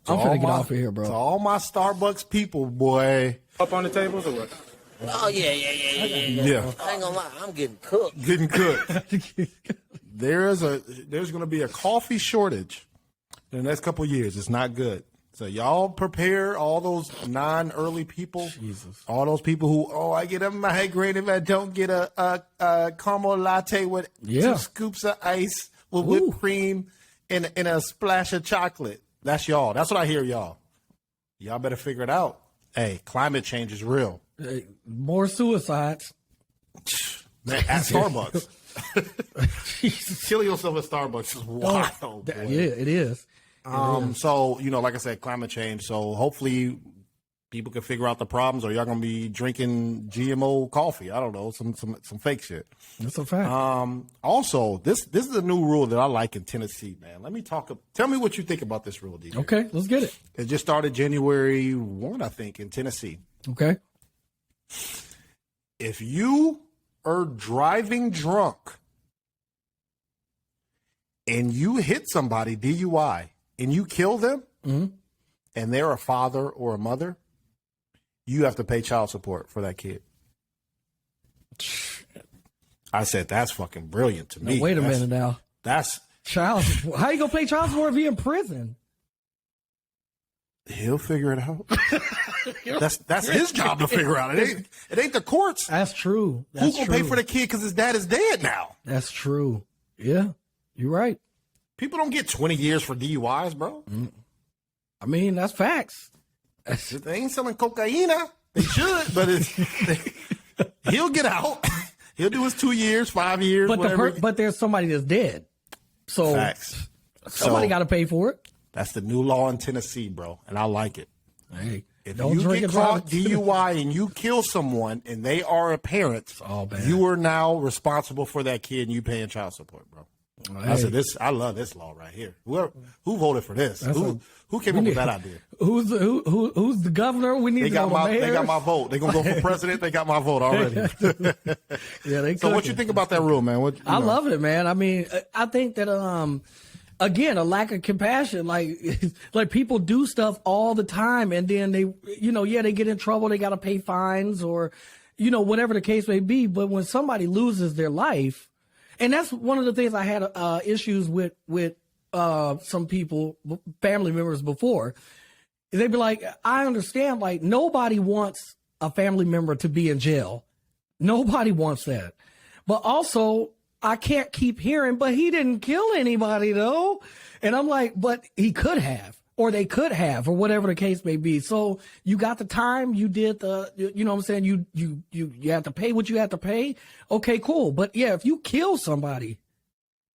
I'm finna get off of here, bro. To all my Starbucks people, boy. Up on the tables or what? Oh, yeah. Yeah. I ain't gonna lie, I'm getting cooked. There's going to be a coffee shortage in the next couple of years. It's not good. So y'all prepare all those non-early people. Jesus. All those people who, I get a migraine if I don't get a caramel latte with 2 scoops of ice with whipped cream and a splash of chocolate. That's y'all. That's what I hear, y'all. Y'all better figure it out. Hey, climate change is real. More suicides. Man, at Starbucks. Killing yourself at Starbucks is wild. Boy. Yeah, it is. So, like I said, climate change. So hopefully people can figure out the problems, or y'all going to be drinking GMO coffee. I don't know, some fake shit. That's a fact. Also, this is a new rule that I like in Tennessee, man. Tell me what you think about this rule, DJ. Okay, let's get it. It just started January 1, I think, in Tennessee. Okay. If you are driving drunk and you hit somebody, DUI, and you kill them, and they're a father or a mother, you have to pay child support for that kid. I said, that's fucking brilliant to me. Now, wait a minute now. That's child support. How you gonna pay child support if he in prison? He'll figure it out. That's his job to figure out. It ain't the courts. That's true. Who's gonna pay for the kid because his dad is dead now? That's true. Yeah, you're right. People don't get 20 years for DUIs, bro. I mean, that's facts. They ain't selling cocaine. They should, but he'll get out. He'll do his 2 years, 5 years, but whatever. But there's somebody that's dead. So facts. Somebody got to pay for it. That's the new law in Tennessee, bro, and I like it. Hey, if you get caught DUI and you kill someone and they are a parent, you are now responsible for that kid and you paying child support, bro. Hey. I love this law right here. Who voted for this? Who came up with that idea? Who's the governor? We need they got my vote. They gonna go for president. They got my vote already. Yeah, they. So what you think about that rule, man? I love it, man. I mean, I think that again, a lack of compassion. Like people do stuff all the time, and then they get in trouble. They got to pay fines or whatever the case may be. But when somebody loses their life. And that's one of the things I had issues with some people, family members before. They'd be like, I understand, like, nobody wants a family member to be in jail. Nobody wants that. But also, I can't keep hearing, but he didn't kill anybody, though. And I'm like, but he could have. Or they could have, or whatever the case may be. So you got the time, you did what I'm saying? You have to pay what you have to pay. Okay, cool. But yeah, if you kill somebody,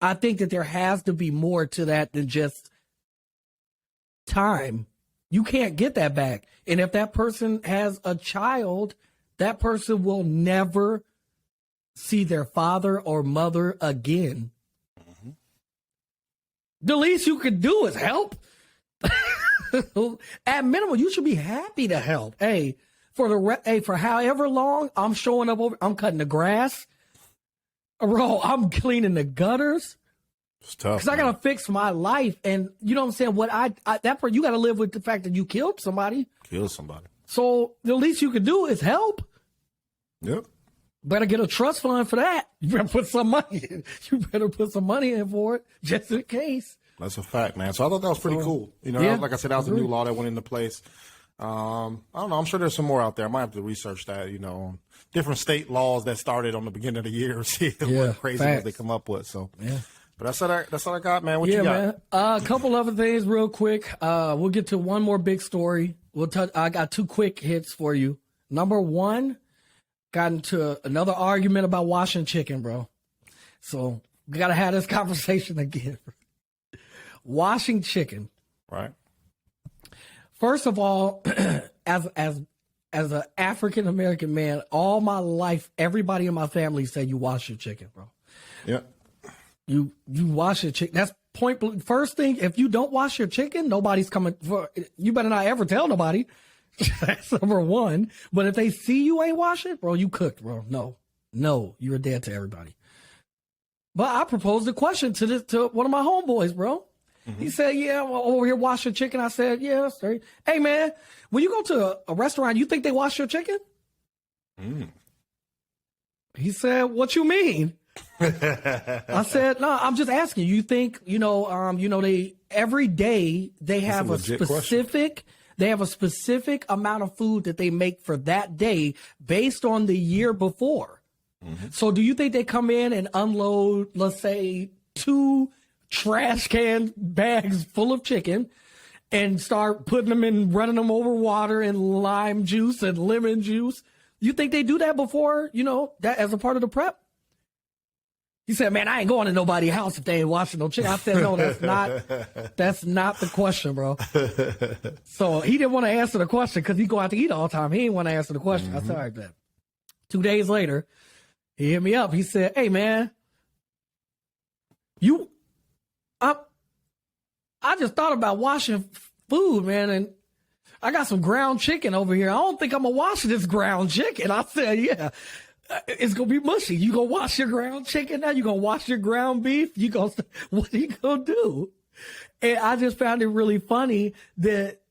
I think that there has to be more to that than just time. You can't get that back. And if that person has a child, that person will never see their father or mother again. Mm-hmm. The least you could do is help. At minimum, you should be happy to help. Hey, for however long I'm showing up over, I'm cutting the grass. Bro, I'm cleaning the gutters. It's tough. Because I got to fix my life. And you know what I'm saying? You got to live with the fact that you killed somebody. Kill somebody. So the least you can do is help. Yep. Better get a trust fund for that. You better put some money in. You better put some money in for it, just in case. That's a fact, man. So I thought that was pretty cool. You know, yeah, like I said, that was a new law that went into place. I don't know. I'm sure there's some more out there. I might have to research that, you know, different state laws that started on the beginning of the year. See what craziness they come up with. So, yeah. But that's all I got, man. What you got? Man. A couple other things real quick. We'll get to one more big story. I got two quick hits for you. Number one, got into another argument about washing chicken, bro. So we got to have this conversation again. Washing chicken. Right. First of all, as an African American man, all my life, everybody in my family said you wash your chicken, bro. Yeah. You wash your chicken. That's point. First thing, if you don't wash your chicken, nobody's coming for. You better not ever tell nobody. That's number one. But if they see you ain't wash it, bro, you cooked, bro. No, you're dead to everybody. But I proposed a question to one of my homeboys, bro. Mm-hmm. He said, "Yeah, well, over here wash your chicken." I said, "Yeah, that's right." Hey, man, when you go to a restaurant, you think they wash your chicken? He said, "What you mean?" I said, "No, I'm just asking. You think, they every day they have a specific amount of food that they make for that day based on the year before. Mm-hmm. So do you think they come in and unload, let's say, 2 trash can bags full of chicken and start putting them in, running them over water and lime juice and lemon juice? You think they do that before, that as a part of the prep?" He said, "Man, I ain't going to nobody's house if they ain't washing no chicken." I said, "No, that's not the question, bro." So he didn't want to answer the question because he go out to eat all the time. He didn't want to answer the question. Mm-hmm. I said, "All right, man." 2 days later, he hit me up. He said, "Hey, man, I just thought about washing food, man, and I got some ground chicken over here. I don't think I'm going to wash this ground chicken." I said, "Yeah. It's going to be mushy. You going to wash your ground chicken now? You going to wash your ground beef? What are you going to do?" And I just found it really funny that,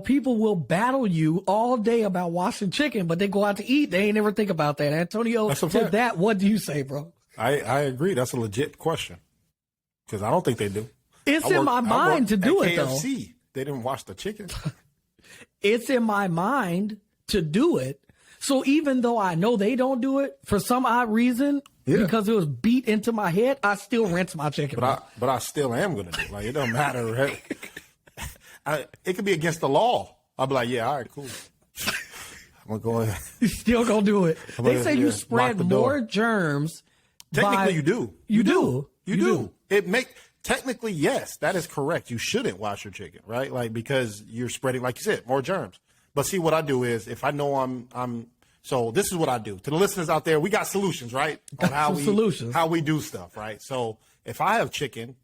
people will battle you all day about washing chicken, but they go out to eat. They ain't ever think about that. Antonio did that. What do you say, bro? I agree. That's a legit question because I don't think they do. It's in my mind to do it, though. KFC, they didn't wash the chicken. It's in my mind to do it. So even though I know they don't do it, for some odd reason, because it was beat into my head, I still rinse my chicken. But I still am going to do it. Like, it doesn't matter, right? It could be against the law. I'll be like, "Yeah, all right, cool. I'm going to go ahead." You still going to do it. They say you spread more germs. Technically, you do. You do. Technically, yes, that is correct. You shouldn't wash your chicken, right? Like, because you're spreading, like you said, more germs. But see, what I do is if I know so this is what I do. To the listeners out there, we got solutions, right? On how we do stuff, right? So if I have chicken,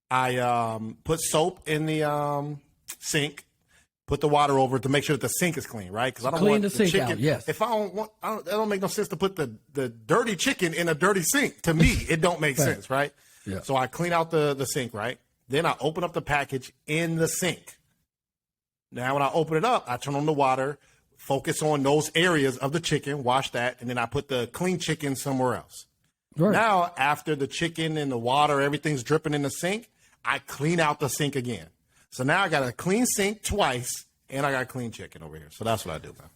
I put soap in the sink, put the water over it to make sure that the sink is clean, right? Because I don't want the sink chicken out, yes. If that don't make no sense to put the dirty chicken in a dirty sink. To me, it don't make sense, right? Yeah. So I clean out the sink, right? Then I open up the package in the sink. Now, when I open it up, I turn on the water, focus on those areas of the chicken, wash that, and then I put the clean chicken somewhere else. Right. Now, after the chicken and the water, everything's dripping in the sink, I clean out the sink again. So now I got a clean sink twice, and I got clean chicken over here. So that's what I do, man.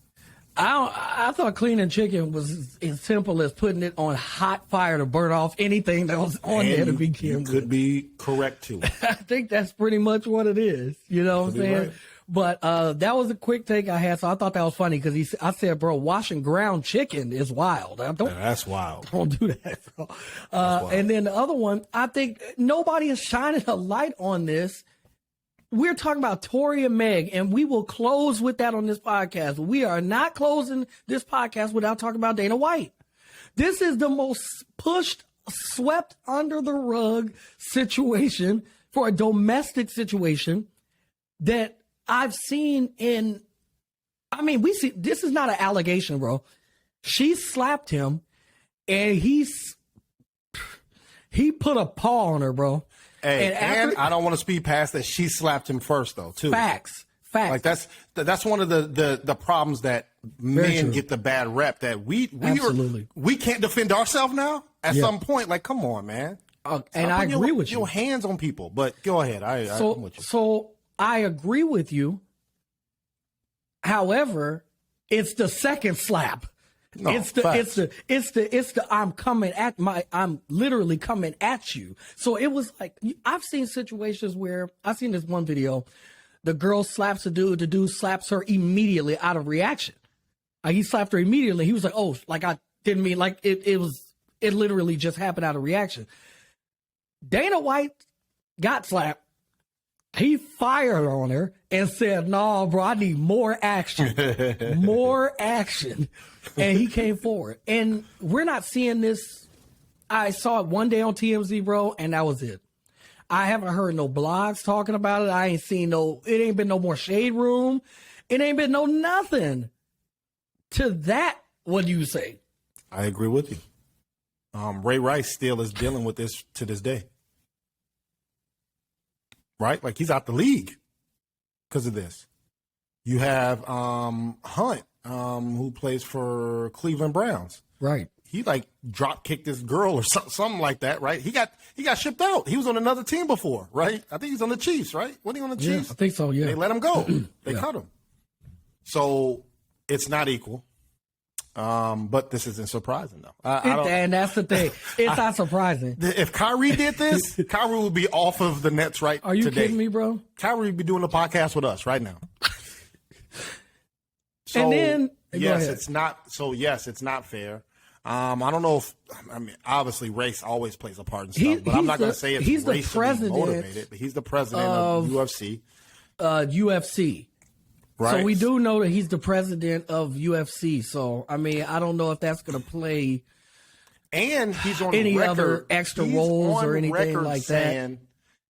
I thought cleaning chicken was as simple as putting it on hot fire to burn off anything that was on there to begin with. Could be correct, too. I think that's pretty much what it is. You know what I'm saying? Right. But that was a quick take I had, so I thought that was funny because I said, "Bro, washing ground chicken is wild." That's wild. Don't do that, bro. And then the other one, I think nobody is shining a light on this. We're talking about Tory and Meg, and we will close with that on this podcast. We are not closing this podcast without talking about Dana White. This is the most pushed, swept under the rug situation for a domestic situation that I've seen in I mean, we see this is not an allegation, bro. She slapped him, and he put a paw on her, bro. Hey, and I don't want to speed past that. She slapped him first, though, too. Facts. Like that's one of the problems that men get the bad rep, that we can't defend ourselves now at some point. Like, come on, man. And I agree with you. Your hands on people, but go ahead. I'm with you. So I agree with you. However, it's the second slap. No, it's the I'm literally coming at you. So it was like, I've seen situations where I've seen this one video. The girl slaps the dude slaps her immediately out of reaction. Like, he slapped her immediately. He was like, oh, like I didn't mean, like it literally just happened out of reaction. Dana White got slapped. He fired on her and said, no, bro, I need more action. More action. And he came forward. And we're not seeing this. I saw it one day on TMZ, bro, and that was it. I haven't heard no blogs talking about it. I ain't seen it ain't been no more shade room. It ain't been no nothing. To that, what do you say? I agree with you. Ray Rice still is dealing with this to this day. Right? Like, he's out the league because of this. You have Hunt, who plays for Cleveland Browns. Right. He like drop kicked this girl or something like that, right? He got shipped out. He was on another team before, right? I think he's on the Chiefs, right? Wasn't he on the Chiefs? I think so, yeah. They let him go. They cut him. So it's not equal. But this isn't surprising, though. And that's the thing. It's not surprising. If Kyrie did this, Kyrie would be off of the Nets today. Are you kidding me, bro? Kyrie would be doing a podcast with us right now. So, and then, yes, it's not. So, yes, it's not fair. I don't know if, obviously race always plays a part in stuff, but I'm not going to say it's racially motivated, but he's the president of UFC. UFC. Right. So we do know that he's the president of UFC. So, I mean, I don't know if that's going to play and he's on any record, other extra roles or anything like that.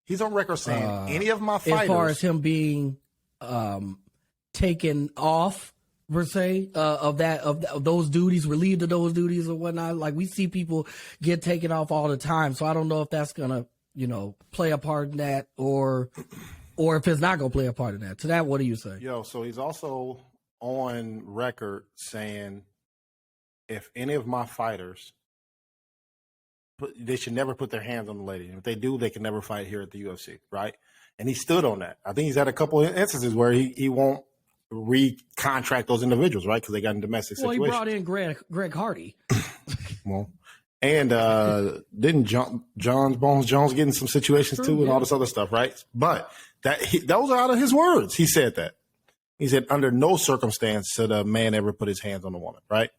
He's on record saying any of my fighters. As far as him being taken off, per se, of those duties, relieved of those duties or whatnot. Like, we see people get taken off all the time. So I don't know if that's going to, play a part in that or if it's not going to play a part in that. To that, what do you say? So he's also on record saying if any of my fighters, they should never put their hands on the lady. And if they do, they can never fight here at the UFC, right? And he stood on that. I think he's had a couple of instances where he won't recontract those individuals, right? Because they got in domestic situations. Well, he brought in Greg Hardy. Well, and didn't John Bones Jones get in some situations too, and all this other stuff, right? But those are out of his words. He said that. He said, under no circumstance should a man ever put his hands on a woman, right?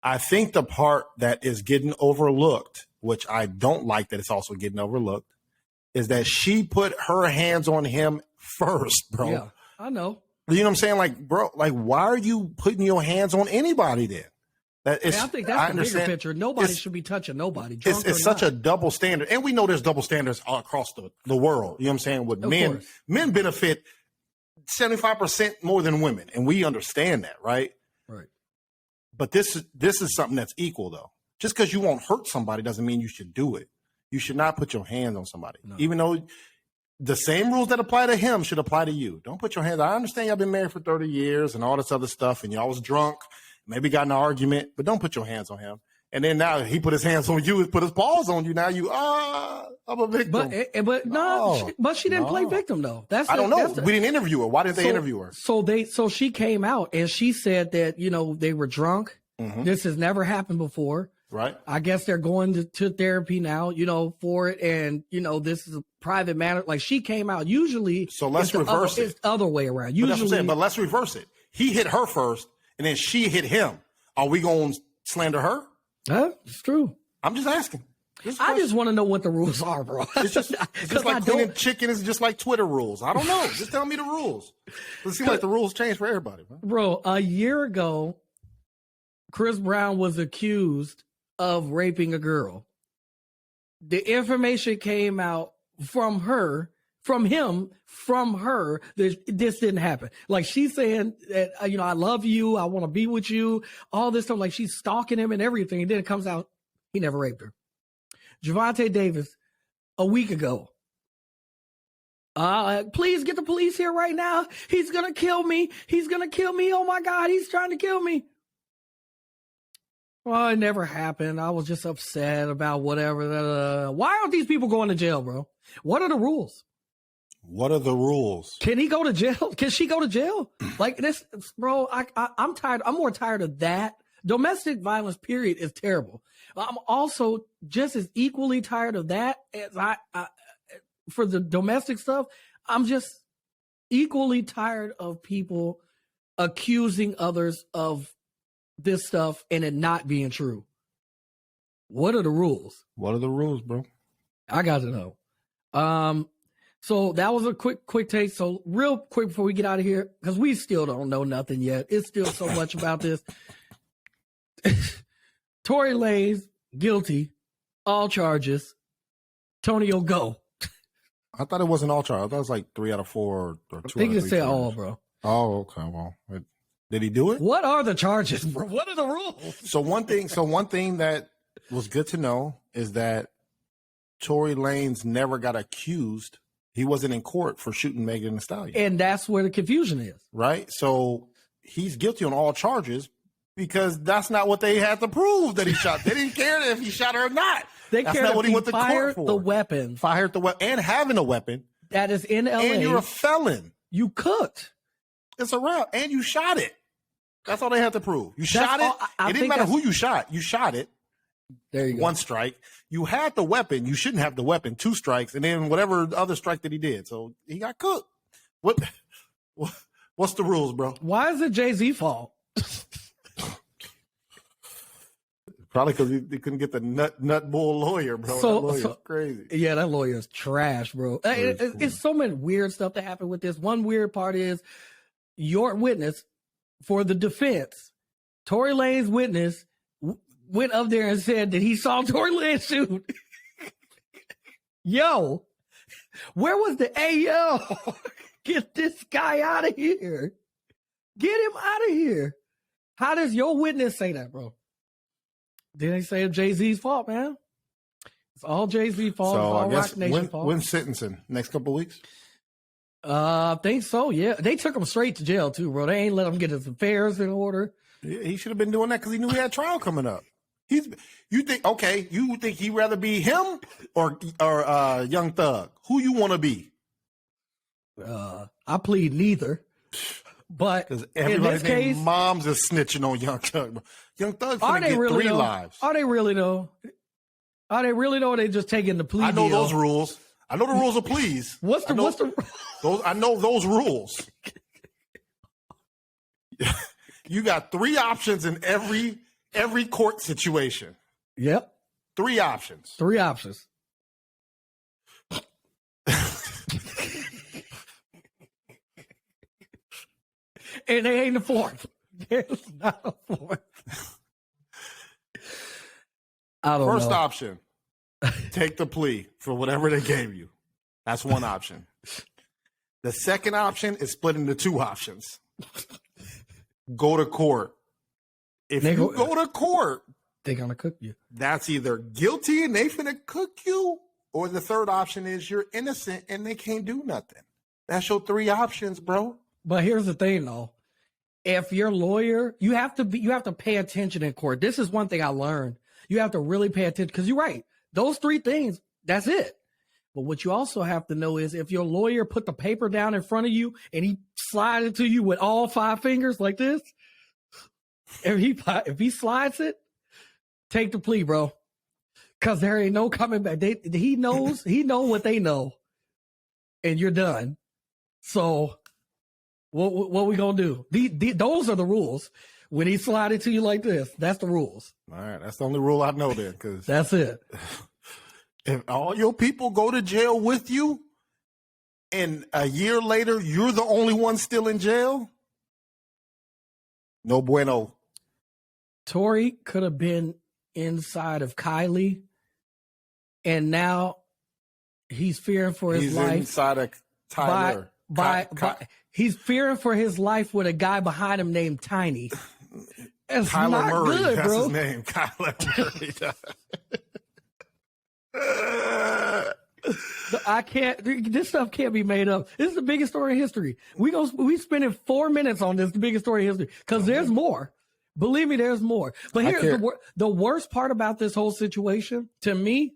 I think the part that is getting overlooked, which I don't like that it's also getting overlooked, is that she put her hands on him first, bro. Yeah, I know. You know what I'm saying? Like, bro, like, why are you putting your hands on anybody then? I think that's the bigger picture. Nobody should be touching nobody. It's such a double standard. And we know there's double standards all across the world. You know what I'm saying? With men, men benefit 75% more than women. And we understand that, right? Right. But this is something that's equal, though. Just because you won't hurt somebody doesn't mean you should do it. You should not put your hands on somebody. No. Even though the same rules that apply to him should apply to you. Don't put your hands. I understand y'all been married for 30 years and all this other stuff, and y'all was drunk, maybe got in an argument, but don't put your hands on him. And then now he put his hands on you, put his paws on you. Now I'm a victim. But she didn't play victim though. I don't know. We didn't interview her. Why didn't they interview her? So she came out and she said that, they were drunk. Mm-hmm. This has never happened before. Right. I guess they're going to therapy now, for it. And, this is a private matter. Like, she came out. Usually. So let's reverse it. It's the other way around. Usually. But let's reverse it. He hit her first and then she hit him. Are we going to slander her? It's true. I'm just asking. I just want to know what the rules are, bro. It's just like cleaning chicken is just like Twitter rules. I don't know. Just tell me the rules. It seems like the rules change for everybody. Bro, a year ago, Chris Brown was accused of raping a girl. The information came out from her from him, from her, this didn't happen. Like she's saying that, I love you. I want to be with you. All this stuff. Like she's stalking him and everything. And then it comes out, he never raped her. Javante Davis, a week ago. Please get the police here right now. He's going to kill me. He's going to kill me. Oh my God. He's trying to kill me. Well, it never happened. I was just upset about whatever. Why aren't these people going to jail, bro? What are the rules? What are the rules? Can he go to jail? Can she go to jail? Like this, bro, I'm tired. I'm more tired of that. Domestic violence, period, is terrible. I'm also just as equally tired of that as I for the domestic stuff. I'm just equally tired of people accusing others of this stuff and it not being true. What are the rules? What are the rules, bro? I got to know. So that was a quick take. So real quick before we get out of here, because we still don't know nothing yet. It's still so much about this. Tory Lanez, guilty, all charges. Tonio, go. I thought it wasn't all charges. I thought it was like 3 out of 4 or 2 I think out it of 3 said charges. all, bro. Oh, okay. Well, did he do it? What are the charges, bro? What are the rules? So one thing that was good to know is that Tory Lanez never got accused. He wasn't in court for shooting Megan Thee Stallion. And that's where the confusion is. Right? So he's guilty on all charges because that's not what they had to prove that he shot. They didn't care if he shot her or not. They That's cared not what if he he went to court fired for. the weapon. Fired the weapon and having a weapon. That is in LA. And you're a felon. You cooked. It's a wrap. And you shot it. That's all they had to prove. You shot it. It didn't matter who you shot. You shot it. There you go. 1 strike. You had the weapon. You shouldn't have the weapon. 2 strikes. And then whatever other strike that he did. So he got cooked. What's the rules, bro? Why is it Jay-Z's fault? Probably because he couldn't get the nut bull lawyer, bro. So- That lawyer's so- crazy. Yeah, that lawyer's trash, bro. It's so many weird stuff that happened with this. One weird part is your witness for the defense, Tory Lanez's witness, went up there and said that he saw Tory Lanez shoot. Yo, where was the AO? Get this guy out of here. Get him out of here. How does your witness say that, bro? Then they say it's Jay-Z's fault, man. It's all Jay-Z's fault. So it's all I guess Rock Nation fault. when's sentencing? Next couple of weeks? I think so, yeah. They took him straight to jail, too, bro. They ain't let him get his affairs in order. He should have been doing that because he knew he had trial coming up. You think he'd rather be him or Young Thug? Who you want to be? I plead neither. But Because in everybody this case, moms is snitching on Young Thug. Young Thug's are gonna they get really 3 though? lives. Are they really though? Are they really though? Or they just taking the plea I know deal? those rules. I know the rules of pleas. What's the I know those rules. You got 3 options in every court situation. Yep, 3 options. 3 options. And they ain't the 4th. There's not a 4th. I don't First know. option, take the plea for whatever they gave you. That's one option. The second option is split into 2 options. Go to court. If you go to court, They're gonna cook you. that's either guilty and they finna cook you, or the third option is you're innocent and they can't do nothing. That's your 3 options, bro. But here's the thing, though. If you're a lawyer, you have to pay attention in court. This is one thing I learned. You have to really pay attention because you're right. Those 3 things, that's it. But what you also have to know is if your lawyer put the paper down in front of you and he slides it to you with all 5 fingers like this, if he slides it, take the plea, bro. Because there ain't no coming back. He knows what they know, and you're done. So what we gonna do? Those are the rules. When he slide it to you like this, that's the rules. All right, that's the only rule I know then. Because That's it. if all your people go to jail with you, and a year later you're the only one still in jail, no bueno. Tory could have been inside of Kylie, and now He's fearing for his He's life. inside of Tyler. He's fearing for his life with a guy behind him named Tiny. That's Kyler not Murray. good, That's bro. his name. Kyler Murray. I can't. This stuff can't be made up. This is the biggest story in history. We spending 4 minutes on this, the biggest story in history, because there's more. Believe me, there's more. But here's the worst part about this whole situation to me,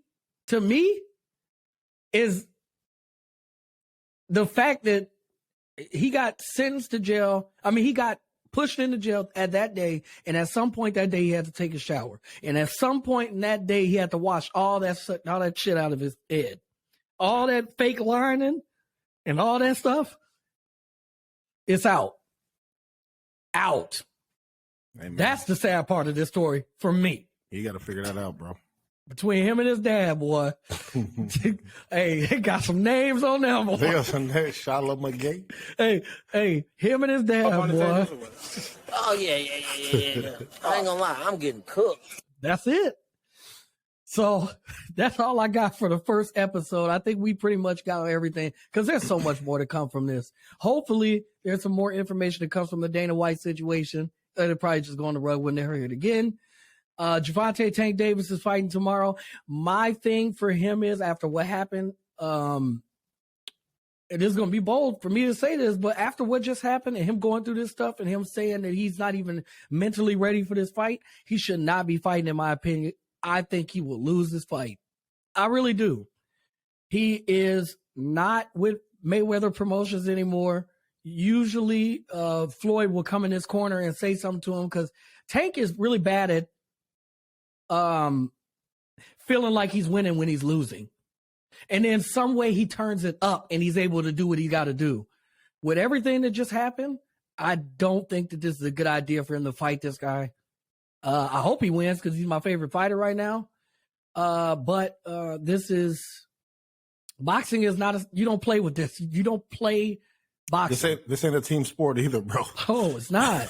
is the fact that he got sentenced to jail. I mean, he got pushed into jail at that day, and at some point that day he had to take a shower, and at some point in that day he had to wash all that shit out of his head, all that fake lining, and all that stuff. It's out. Amen. That's the sad part of this story for me. You got to figure that out, bro. Between him and his dad, boy. Hey, they got some names on them, boy. They got some names. Shala McGay. Hey, him and his dad, boy. Oh, yeah. I ain't gonna lie, I'm getting cooked. That's it. So that's all I got for the first episode. I think we pretty much got everything because there's so much more to come from this. Hopefully, there's some more information that comes from the Dana White situation. They're probably just going to rug when they hear it again. Javante Tank Davis is fighting tomorrow. My thing for him is after what happened, it is going to be bold for me to say this, but after what just happened and him going through this stuff and him saying that he's not even mentally ready for this fight, he should not be fighting, in my opinion. I think he will lose this fight. I really do. He is not with Mayweather Promotions anymore. Usually, Floyd will come in his corner and say something to him because Tank is really bad at feeling like he's winning when he's losing. And then some way he turns it up and he's able to do what he got to do. With everything that just happened, I don't think that this is a good idea for him to fight this guy. I hope he wins because he's my favorite fighter right now. But this is boxing is not you don't play with this. You don't play boxing. This ain't a team sport either, bro. Oh, it's not.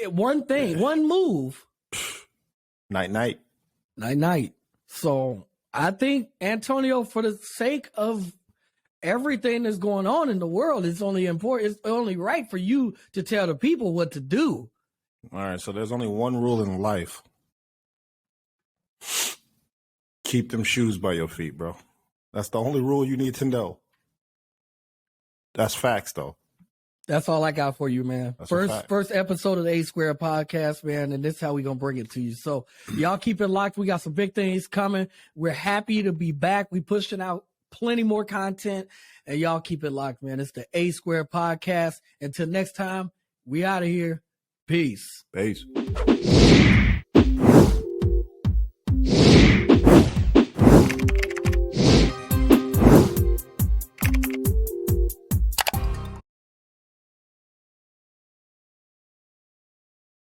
One thing, one move. Night. So I think, Antonio, for the sake of everything that's going on in the world, it's only important. It's only right for you to tell the people what to do. All right, so there's only one rule in life. Keep them shoes by your feet, bro. That's the only rule you need to know. That's facts, though. That's all I got for you, man. That's First episode of the A Square podcast, man, and this is how we gonna bring it to you. So y'all keep it locked. We got some big things coming. We're happy to be back. We pushing out plenty more content, and y'all keep it locked, man. It's the A Square podcast. Until next time, we out of here. Peace. Peace.